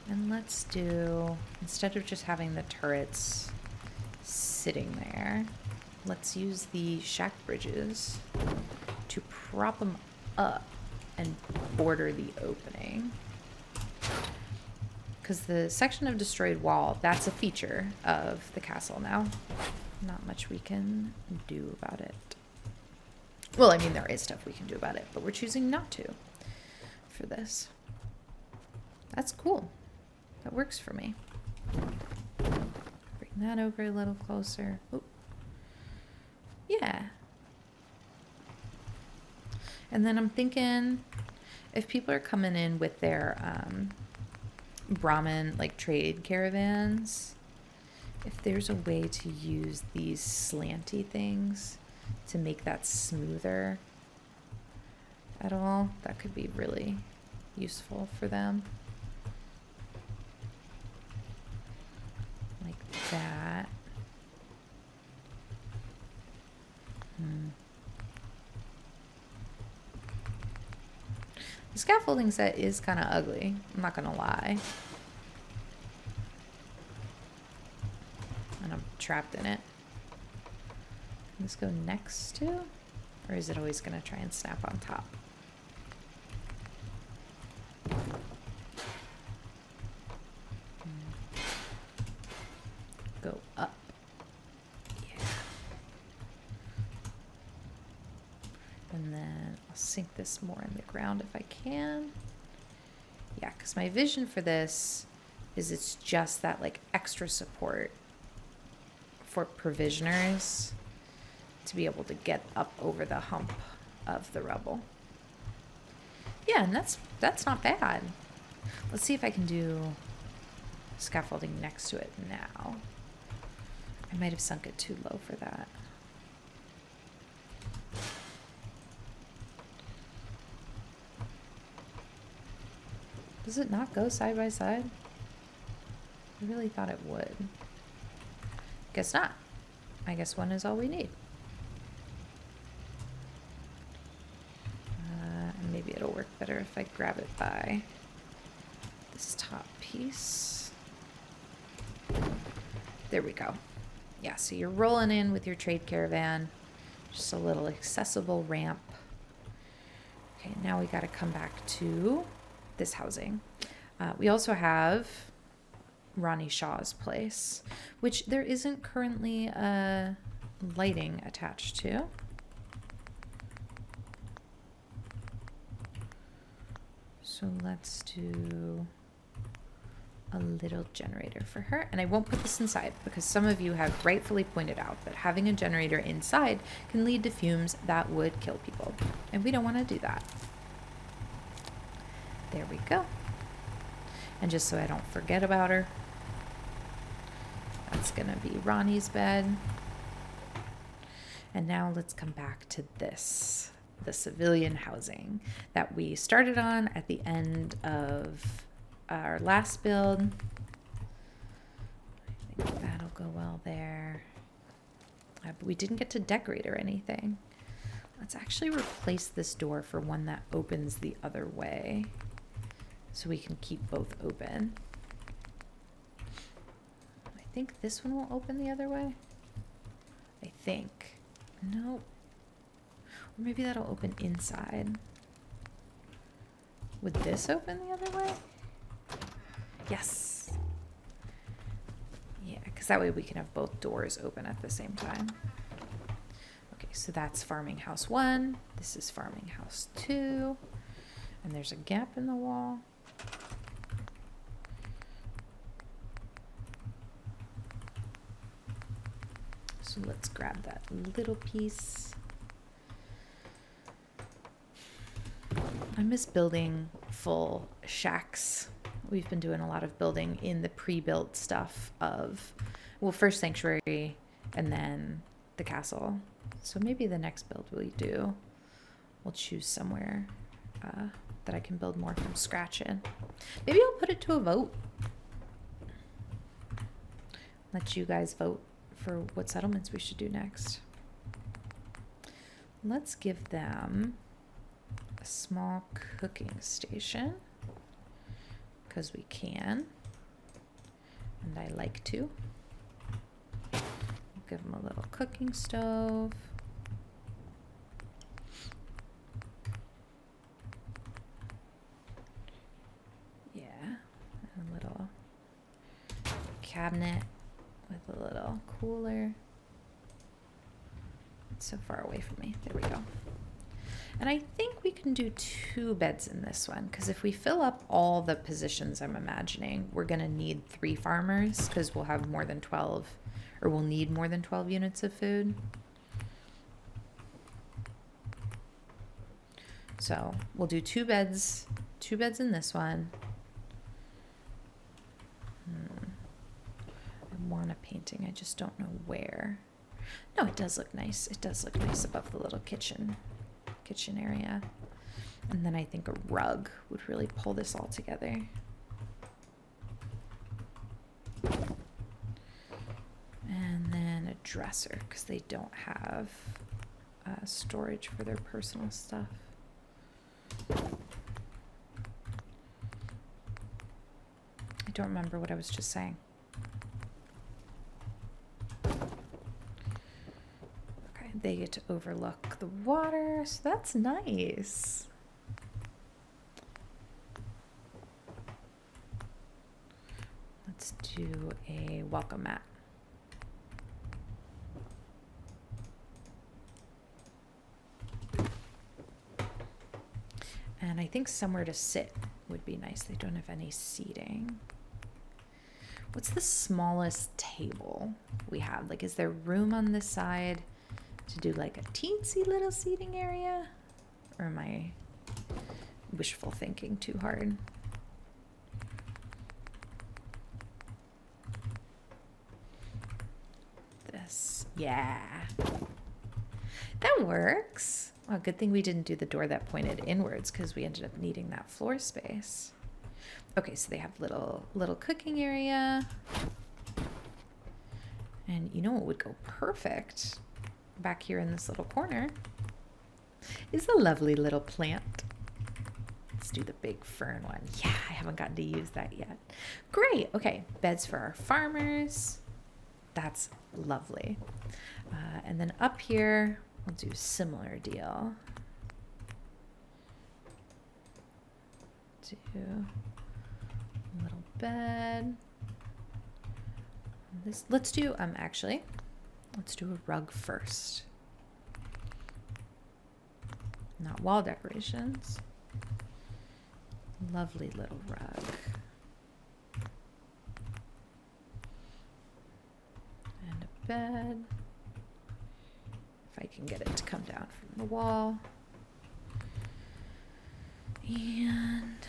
Speaker 1: And let's do, instead of just having the turrets sitting there, let's use the shack bridges to prop them up and border the opening. Because the section of destroyed wall, that's a feature of the castle now. Not much we can do about it. Well, I mean, there is stuff we can do about it, but we're choosing not to for this. That's cool. That works for me. Bring that over a little closer. Ooh. Yeah. And then I'm thinking if people are coming in with their Brahmin like trade caravans, if there's a way to use these slanty things to make that smoother at all, that could be really useful for them. Like that. The scaffolding set is kind of ugly, I'm not gonna lie. And I'm trapped in it. Can this go next to? Or is it always gonna try and snap on top? Go up. Yeah. And then I'll sink this more in the ground if I can. Yeah, because my vision for this is it's just that like extra support for provisioners to be able to get up over the hump of the rubble. Yeah, and that's not bad. Let's see if I can do scaffolding next to it now. I might have sunk it too low for that. Does it not go side by side? I really thought it would. Guess not. I guess one is all we need. And maybe it'll work better if I grab it by this top piece. There we go. Yeah, so you're rolling in with your trade caravan. Just a little accessible ramp. Okay, now we got to come back to this housing. We also have Ronnie Shaw's place, which there isn't currently lighting attached to. So let's do a little generator for her. And I won't put this inside because some of you have rightfully pointed out that having a generator inside can lead to fumes that would kill people. And we don't want to do that. There we go. And just so I don't forget about her, that's going to be Ronnie's bed. And now let's come back to this, the civilian housing that we started on at the end of our last build. I think that'll go well there. But we didn't get to decorate or anything. Let's actually replace this door for one that opens the other way, so we can keep both open. I think this one will open the other way. I think. Nope. Or maybe that'll open inside. Would this open the other way? Yes. Yeah, because that way we can have both doors open at the same time. Okay, so that's farming house 1. This is farming house 2. And there's a gap in the wall. So let's grab that little piece. I miss building full shacks. We've been doing a lot of building in the pre-built stuff of, well, first Sanctuary and then the castle. So maybe the next build we'll choose somewhere that I can build more from scratch in. Maybe I'll put it to a vote. Let you guys vote for what settlements we should do next. Let's give them a small cooking station because we can, and I like to. give them a little cooking stove. Yeah, and a little cabinet with a little cooler. It's so far away from me. There we go. And I think we can do 2 beds in this one, because if we fill up all the positions I'm imagining, we're going to need 3 farmers, because we'll have more than 12, or we'll need more than 12 units of food. So we'll do 2 beds in this one. I want a painting, I just don't know where. No, it does look nice. It does look nice above the little kitchen area. And then I think a rug would really pull this all together. And then a dresser, because they don't have storage for their personal stuff. I don't remember what I was just saying. They get to overlook the water, so that's nice. Let's do a welcome mat. And I think somewhere to sit would be nice. They don't have any seating. What's the smallest table we have? Like, is there room on this side to do like a teensy little seating area? Or am I wishful thinking too hard? This, yeah. That works. Well, good thing we didn't do the door that pointed inwards, because we ended up needing that floor space. Okay, so they have little cooking area. And you know what would go perfect back here in this little corner is a lovely little plant. Let's do the big fern one. Yeah, I haven't gotten to use that yet. Great. Okay, beds for our farmers. That's lovely. And then up here, we'll do similar deal. Do a little bed. This, let's do let's do a rug first. Not wall decorations. Lovely little rug. And a bed. If I can get it to come down from the wall. And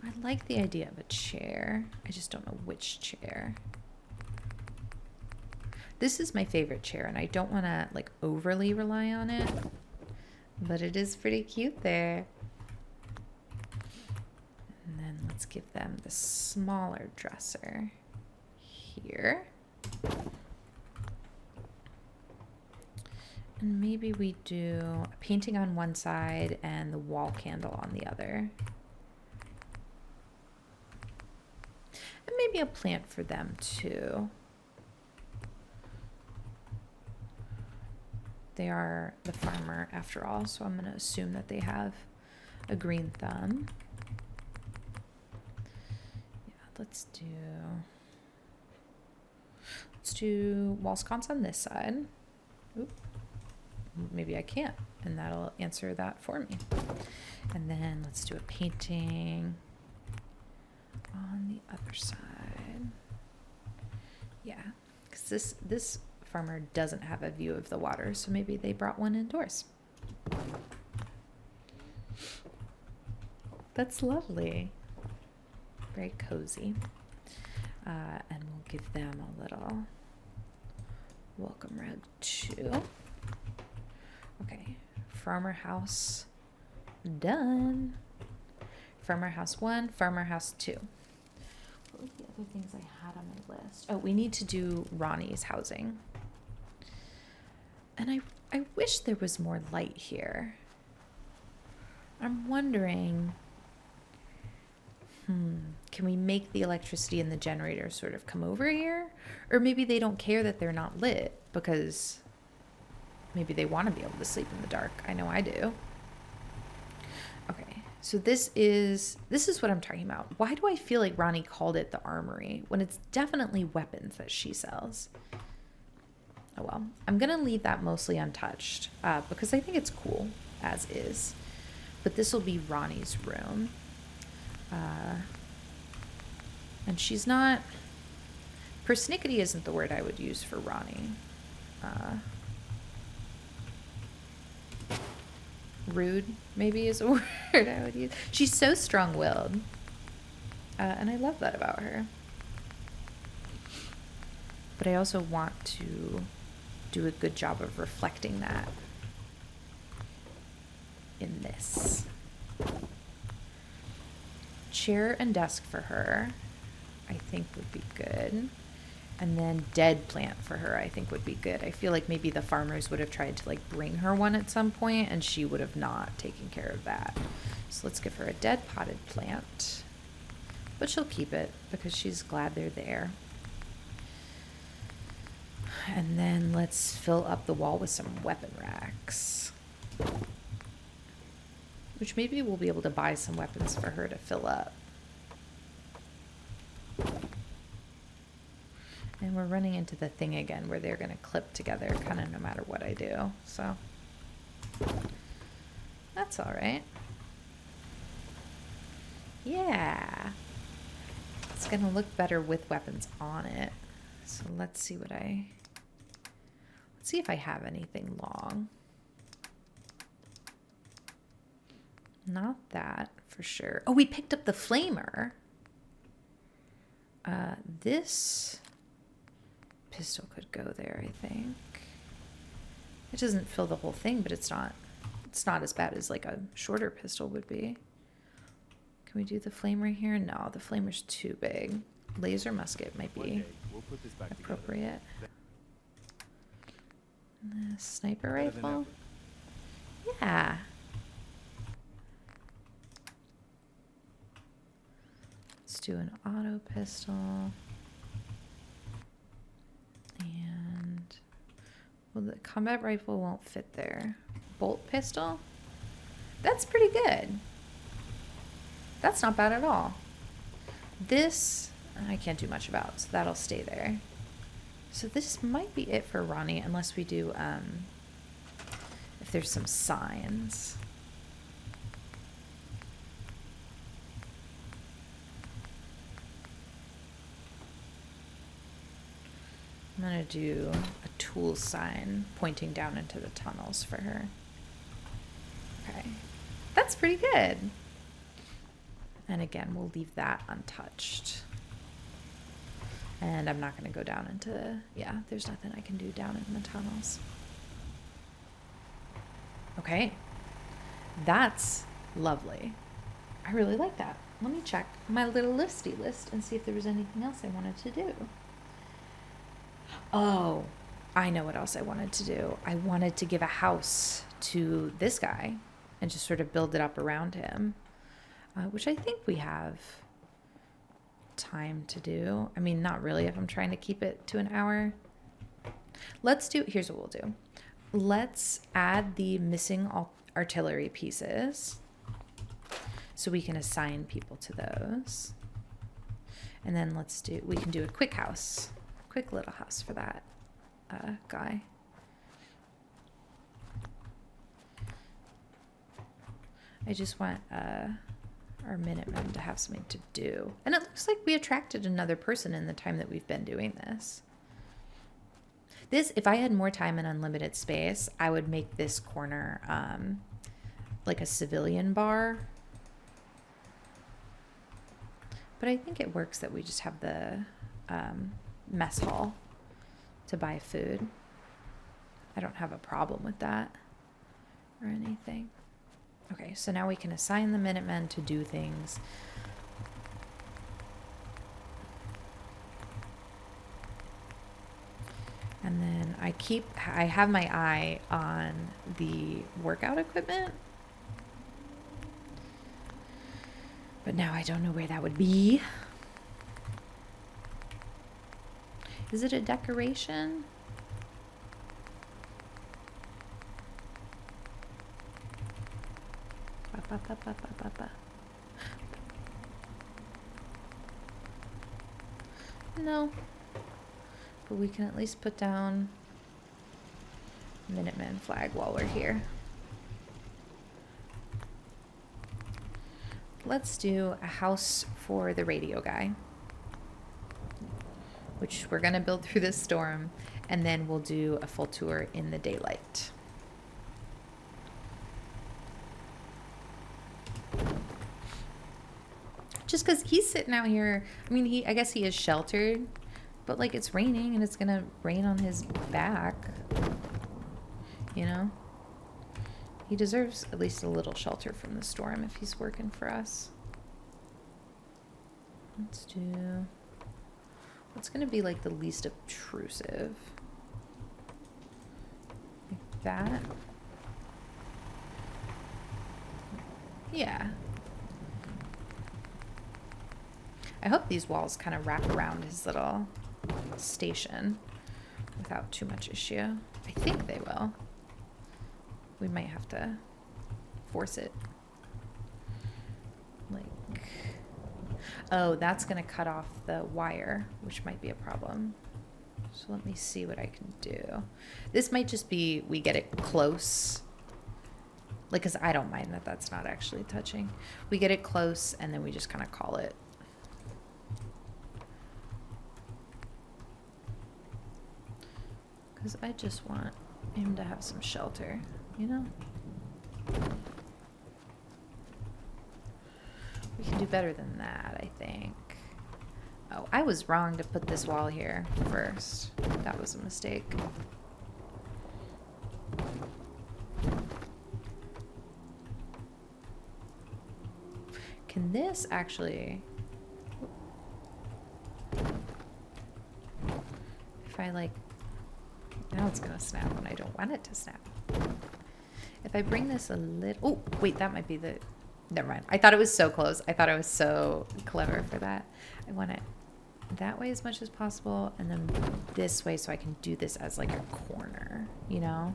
Speaker 1: I like the idea of a chair. I just don't know which chair. This is my favorite chair, and I don't want to like overly rely on it, but it is pretty cute there. And then let's give them the smaller dresser here. And maybe we do a painting on one side and the wall candle on the other. And maybe a plant for them too. They are the farmer after all, so I'm going to assume that they have a green thumb. Yeah, let's do wall sconce on this side. Oop. Maybe I can't, and that'll answer that for me. And then let's do a painting on the other side. Yeah, because this farmer doesn't have a view of the water, so maybe they brought one indoors. That's lovely. Very cozy. And we'll give them a little welcome rug too. Okay, farmer house done. Farmer house 1, farmer house 2. What were the other things I had on my list? Oh, we need to do Ronnie's housing. And I wish there was more light here. I'm wondering, can we make the electricity in the generator sort of come over here? Or maybe they don't care that they're not lit because maybe they want to be able to sleep in the dark. I know I do. Okay, so this is what I'm talking about. Why do I feel like Ronnie called it the armory when it's definitely weapons that she sells? Oh well, I'm gonna leave that mostly untouched because I think it's cool as is. But this will be Ronnie's room. And she's not... Persnickety isn't the word I would use for Ronnie. Rude, maybe, is a word I would use. She's so strong-willed. And I love that about her. But I also want to do a good job of reflecting that in this. Chair and desk for her, I think would be good. And then dead plant for her, I think would be good. I feel like maybe the farmers would have tried to like bring her one at some point and she would have not taken care of that. So let's give her a dead potted plant. But she'll keep it because she's glad they're there. And then let's fill up the wall with some weapon racks. Which maybe we'll be able to buy some weapons for her to fill up. And we're running into the thing again where they're going to clip together kind of no matter what I do. So that's all right. Yeah. It's going to look better with weapons on it. So let's see what let's see if I have anything long. Not that for sure. Oh, we picked up the flamer. This pistol could go there, I think. It doesn't fill the whole thing, but it's not as bad as like a shorter pistol would be. Can we do the flamer here? No, the flamer's too big. Laser musket might be appropriate. Sniper rifle? Yeah. Let's do an auto pistol. And, well, the combat rifle won't fit there. Bolt pistol? That's pretty good. That's not bad at all. This, I can't do much about, so that'll stay there. So this might be it for Ronnie, unless we do, if there's some signs. I'm gonna do a tool sign pointing down into the tunnels for her. Okay, that's pretty good. And again, we'll leave that untouched. And I'm not gonna go down into, yeah, there's nothing I can do down in the tunnels. Okay, that's lovely. I really like that. Let me check my little listy list and see if there was anything else I wanted to do. Oh, I know what else I wanted to do. I wanted to give a house to this guy and just sort of build it up around him, which I think we have time to do. I mean, not really if I'm trying to keep it to an hour. Here's what we'll do. Let's add the missing artillery pieces so we can assign people to those. And then we can do a quick little house for that guy. I just want our Minutemen to have something to do. And it looks like we attracted another person in the time that we've been doing this. If I had more time and unlimited space, I would make this corner like a civilian bar. But I think it works that we just have the mess hall to buy food. I don't have a problem with that or anything. Okay, so now we can assign the Minutemen to do things. And then I have my eye on the workout equipment. But now I don't know where that would be. Is it a decoration? Ba, ba, ba, ba, ba, ba, ba. No. But we can at least put down Minutemen flag while we're here. Let's do a house for the radio guy, which we're gonna build through this storm, and then we'll do a full tour in the daylight. Just because he's sitting out here, I mean, I guess he is sheltered, but like it's raining and it's gonna rain on his back, you know? He deserves at least a little shelter from the storm if he's working for us. Let's do, what's gonna be like the least obtrusive? Like that. Yeah. I hope these walls kind of wrap around his little station without too much issue. I think they will. We might have to force it. Like, oh, that's gonna cut off the wire, which might be a problem. So let me see what I can do. This might just be, we get it close. Like, cause I don't mind that that's not actually touching. We get it close and then we just kind of call it. Cause I just want him to have some shelter, you know? We can do better than that, I think. Oh, I was wrong to put this wall here first. That was a mistake. Can this actually... If I like... Now it's gonna snap when I don't want it to snap. If I bring this a little... Oh, wait, that might be the... Never mind. I thought it was so close. I thought I was so clever for that. I want it that way as much as possible, and then this way so I can do this as like a corner, you know?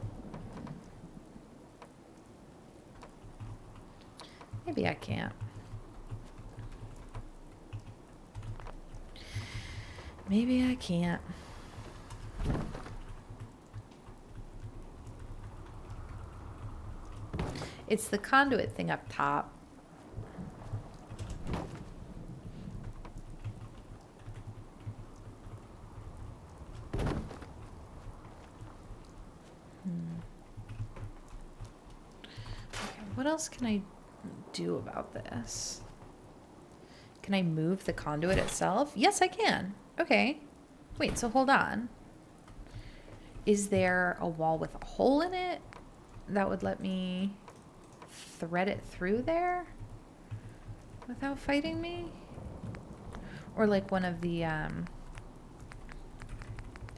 Speaker 1: Maybe I can't. Maybe I can't. It's the conduit thing up top. Okay, what else can I do about this? Can I move the conduit itself? Yes, I can. Okay. Wait, so hold on. Is there a wall with a hole in it that would let me thread it through there without fighting me? Or like one of the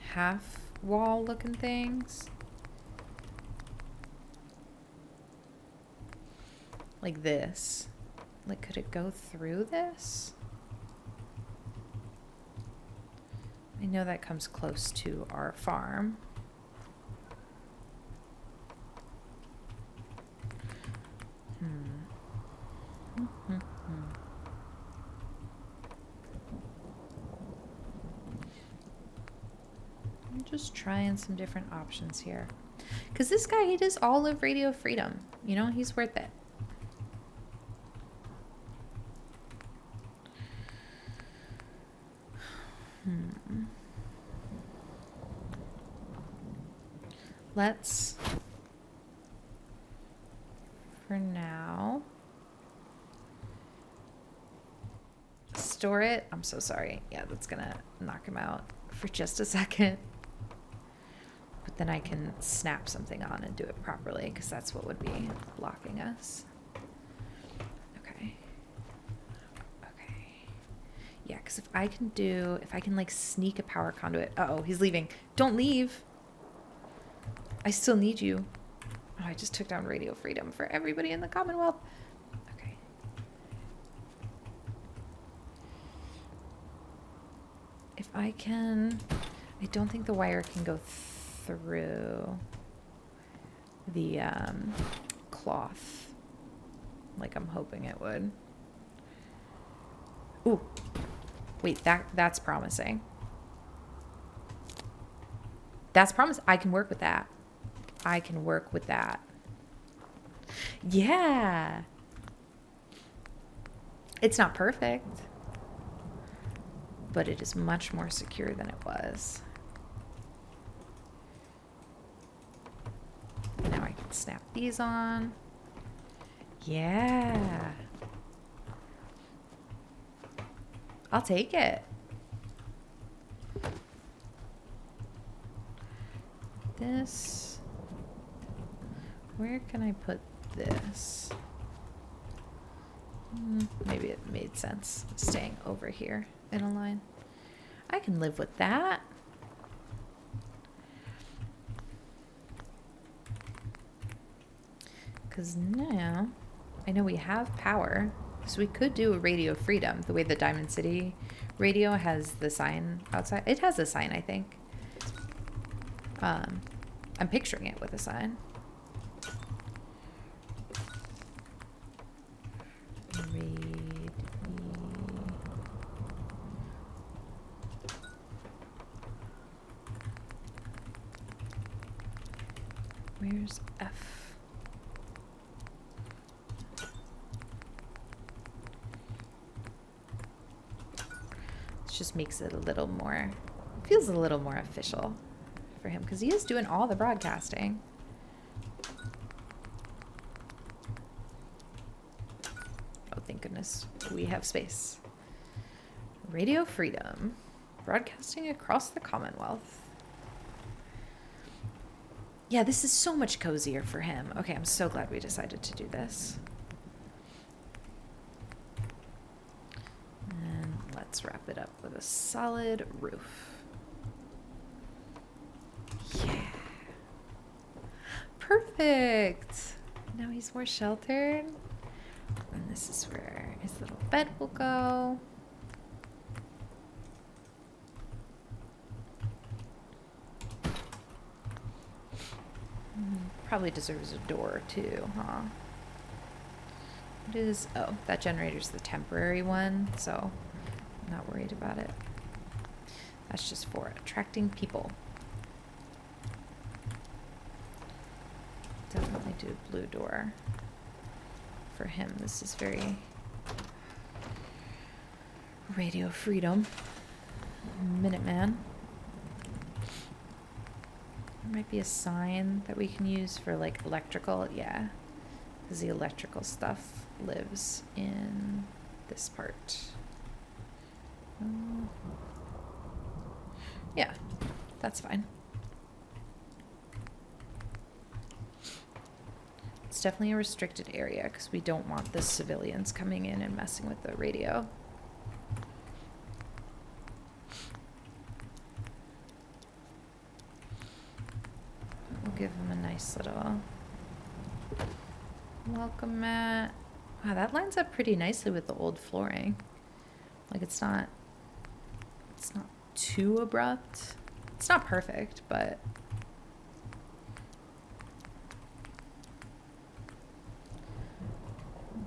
Speaker 1: half wall looking things? Like this. Like, could it go through this? I know that comes close to our farm. I'm just trying some different options here. Because this guy, he does all of Radio Freedom. You know, he's worth it. Let's, for now, store it. I'm so sorry. Yeah, that's gonna knock him out for just a second. But then I can snap something on and do it properly, because that's what would be blocking us. Okay. Okay. Yeah, because if I can like sneak a power conduit. Uh-oh, he's leaving. Don't leave. I still need you. Oh, I just took down Radio Freedom for everybody in the Commonwealth. Okay. If I can... I don't think the wire can go through the cloth like I'm hoping it would. Ooh. Wait, that's promising. That's promising. I can work with that. I can work with that. Yeah. It's not perfect, but it is much more secure than it was. Now I can snap these on. Yeah. I'll take it. This. Where can I put this? Maybe it made sense staying over here in a line. I can live with that. Because now I know we have power. So we could do a radio freedom the way the Diamond City radio has the sign outside. It has a sign, I think. I'm picturing it with a sign. Where's F? This just makes it a little more, feels a little more official for him because he is doing all the broadcasting. Oh, thank goodness we have space. Radio Freedom, broadcasting across the Commonwealth. Yeah, this is so much cozier for him. Okay, I'm so glad we decided to do this. And let's wrap it up with a solid roof. Yeah. Perfect. Now he's more sheltered. And this is where his little bed will go. Probably deserves a door too, huh? What is, oh, that generator's the temporary one, so I'm not worried about it. That's just for attracting people. Definitely do a blue door for him. This is very Radio Freedom. Minuteman. There might be a sign that we can use for like electrical. Yeah, because the electrical stuff lives in this part. Yeah, that's fine. It's definitely a restricted area because we don't want the civilians coming in and messing with the radio. We'll give him a nice little welcome mat. Wow, that lines up pretty nicely with the old flooring. Like it's not too abrupt. It's not perfect, but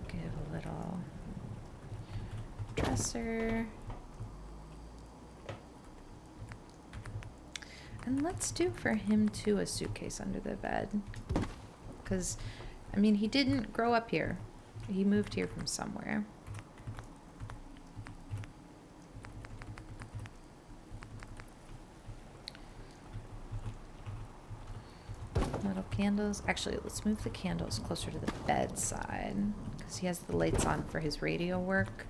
Speaker 1: give a little dresser. And let's do for him too a suitcase under the bed. Because, I mean, he didn't grow up here. He moved here from somewhere. Little candles. Actually, let's move the candles closer to the bedside. Because he has the lights on for his radio work.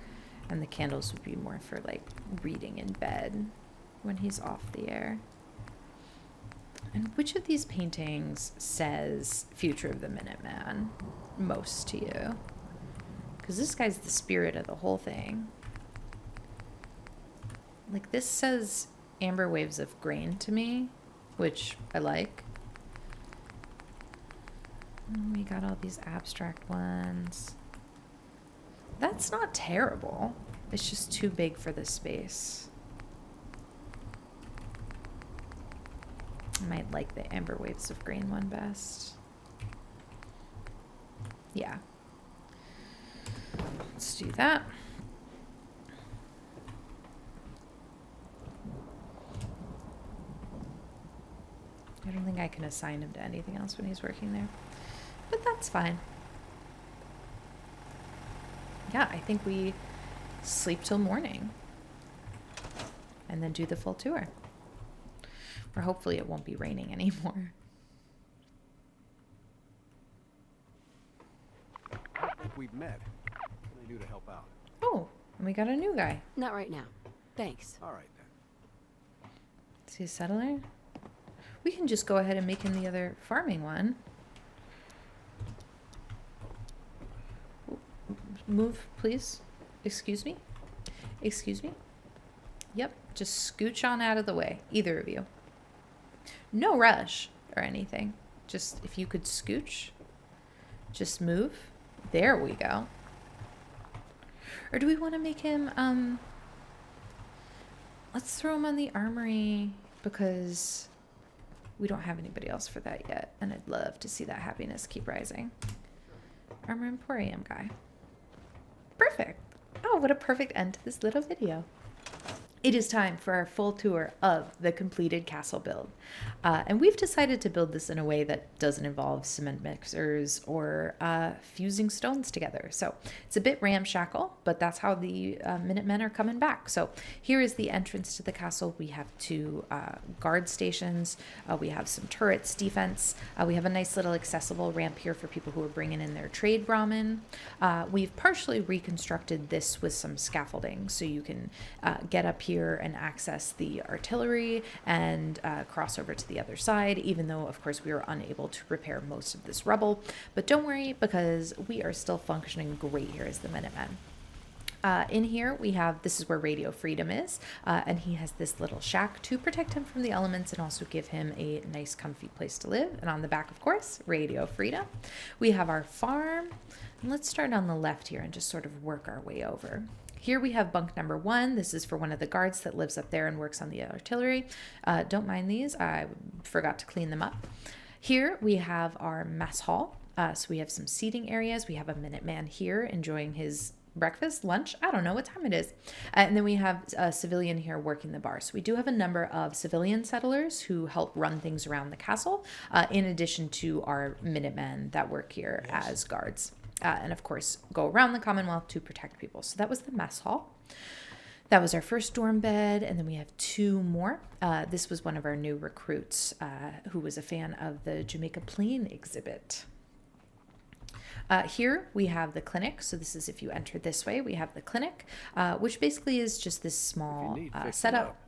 Speaker 1: And the candles would be more for, like, reading in bed when he's off the air. And which of these paintings says Future of the Minuteman most to you? Because this guy's the spirit of the whole thing. Like, this says Amber Waves of Grain to me, which I like. And we got all these abstract ones. That's not terrible. It's just too big for this space. I might like the Amber Waves of Green one best. Yeah. Let's do that. I don't think I can assign him to anything else when he's working there, but that's fine. Yeah, I think we sleep till morning and then do the full tour. Or hopefully it won't be raining anymore.
Speaker 4: I think we've met. What can I do to help out?
Speaker 1: Oh, and we got a new guy.
Speaker 3: Not right now. Thanks.
Speaker 4: All right, then.
Speaker 1: Is he a settler? We can just go ahead and make him the other farming one. Move, please. Excuse me? Excuse me? Yep, just scooch on out of the way, either of you. No rush or anything. Just if you could scooch, just move. There we go. Or do we want to make him, let's throw him on the armory because we don't have anybody else for that yet. And I'd love to see that happiness keep rising. Armor Emporium guy. Perfect. Oh, what a perfect end to this little video. It is time for our full tour of the completed castle build. And we've decided to build this in a way that doesn't involve cement mixers or fusing stones together. So it's a bit ramshackle, but that's how the Minutemen are coming back. So here is the entrance to the castle. We have two guard stations. We have some turrets, defense. We have a nice little accessible ramp here for people who are bringing in their trade Brahmin. We've partially reconstructed this with some scaffolding so you can get up here and access the artillery and cross over to the other side, even though of course we were unable to repair most of this rubble. But don't worry, because we are still functioning great here as the Minutemen. In here we have, this is where Radio Freedom is, and he has this little shack to protect him from the elements and also give him a nice comfy place to live. And on the back, of course, Radio Freedom. We have our farm, and let's start on the left here and just sort of work our way over. Here we have bunk number 1. This is for one of the guards that lives up there and works on the artillery. Don't mind these. I forgot to clean them up. Here we have our mess hall. So we have some seating areas. We have a Minuteman here enjoying his breakfast, lunch. I don't know what time it is. And then we have a civilian here working the bar. So we do have a number of civilian settlers who help run things around the castle, in addition to our Minutemen that work here as guards. And of course, go around the Commonwealth to protect people. So that was the mess hall. That was our first dorm bed. And then we have 2 more. This was one of our new recruits who was a fan of the Jamaica Plain exhibit. Here we have the clinic. So this is if you enter this way, we have the clinic, which basically is just this small setup.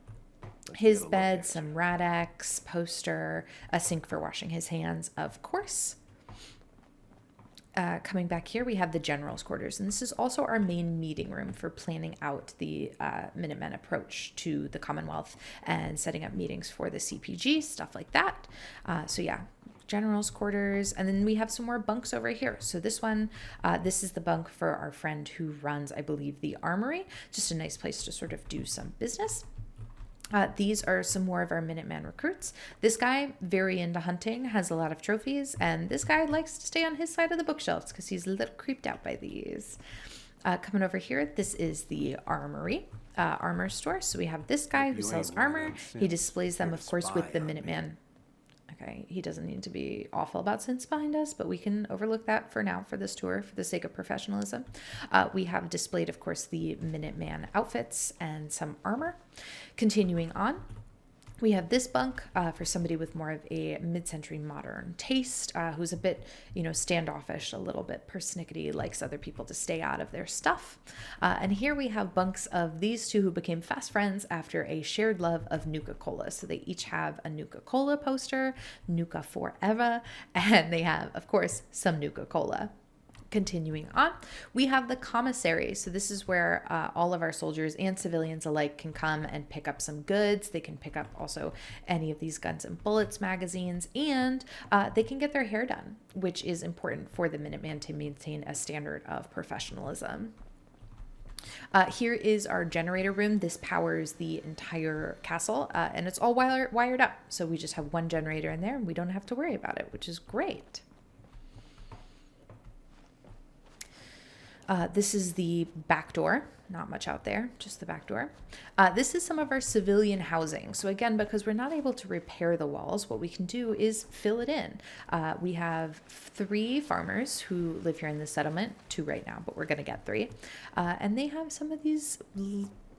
Speaker 1: His bed, some Radex, poster, a sink for washing his hands, of course. Coming back here, we have the general's quarters, and this is also our main meeting room for planning out the Minutemen approach to the Commonwealth and setting up meetings for the CPG, stuff like that. So yeah, general's quarters, and then we have some more bunks over here. So this one, this is the bunk for our friend who runs, I believe, the armory. Just a nice place to sort of do some business. These are some more of our Minuteman recruits. This guy, very into hunting, has a lot of trophies, and this guy likes to stay on his side of the bookshelves because he's a little creeped out by these. Coming over here, this is the armory, armor store. So we have this guy who sells armor. He displays them, of course, with the Minuteman. Okay, he doesn't need to be awful about Sense behind us, but we can overlook that for now for this tour for the sake of professionalism. We have displayed, of course, the Minuteman outfits and some armor. Continuing on, we have this bunk for somebody with more of a mid-century modern taste, who's a bit, standoffish, a little bit persnickety, likes other people to stay out of their stuff. And here we have bunks of these two who became fast friends after a shared love of Nuka-Cola. So they each have a Nuka-Cola poster, Nuka Forever, and they have, of course, some Nuka-Cola. Continuing on, we have the Commissary. So this is where all of our soldiers and civilians alike can come and pick up some goods. They can pick up also any of these guns and bullets magazines, and they can get their hair done, which is important for the Minuteman to maintain a standard of professionalism. Here is our generator room. This powers the entire castle, and it's all wired up. So we just have one generator in there, and we don't have to worry about it, which is great. This is the back door. Not much out there, just the back door. This is some of our civilian housing. So again, because we're not able to repair the walls, what we can do is fill it in. We have 3 farmers who live here in the settlement, 2 right now, but we're going to get 3. And they have some of these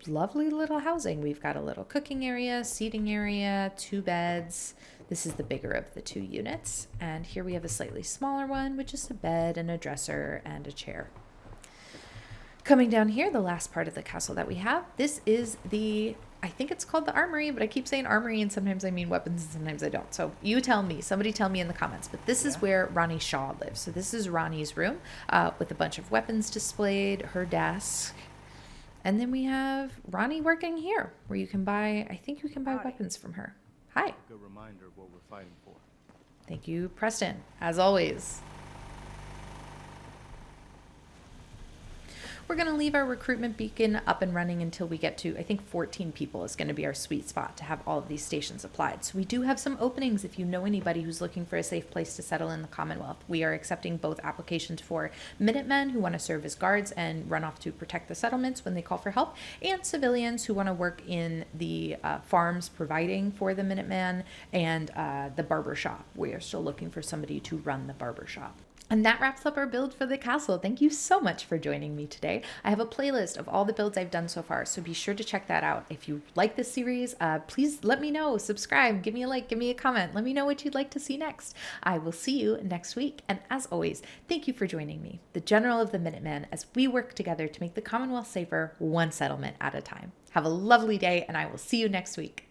Speaker 1: lovely little housing. We've got a little cooking area, seating area, 2 beds. This is the bigger of the 2 units. And here we have a slightly smaller one with just a bed and a dresser and a chair. Coming down here, the last part of the castle that we have, this is I think it's called the armory, but I keep saying armory and sometimes I mean weapons and sometimes I don't. So you tell me, somebody tell me in the comments, but this is where Ronnie Shaw lives. So this is Ronnie's room with a bunch of weapons displayed, her desk. And then we have Ronnie working here where you can buy, I think you can buy weapons from her. Hi.
Speaker 2: Good reminder of what we're fighting for.
Speaker 1: Thank you, Preston, as always. We're going to leave our recruitment beacon up and running until we get to, I think 14 people is going to be our sweet spot to have all of these stations applied. So we do have some openings if you know anybody who's looking for a safe place to settle in the Commonwealth. We are accepting both applications for Minutemen who want to serve as guards and run off to protect the settlements when they call for help, and civilians who want to work in the farms providing for the Minutemen and the barber shop. We are still looking for somebody to run the barber shop. And that wraps up our build for the castle. Thank you so much for joining me today. I have a playlist of all the builds I've done so far, so be sure to check that out. If you like this series, please let me know, subscribe, give me a like, give me a comment, let me know what you'd like to see next. I will see you next week, and as always, thank you for joining me, the General of the Minutemen, as we work together to make the Commonwealth safer, one settlement at a time. Have a lovely day, and I will see you next week.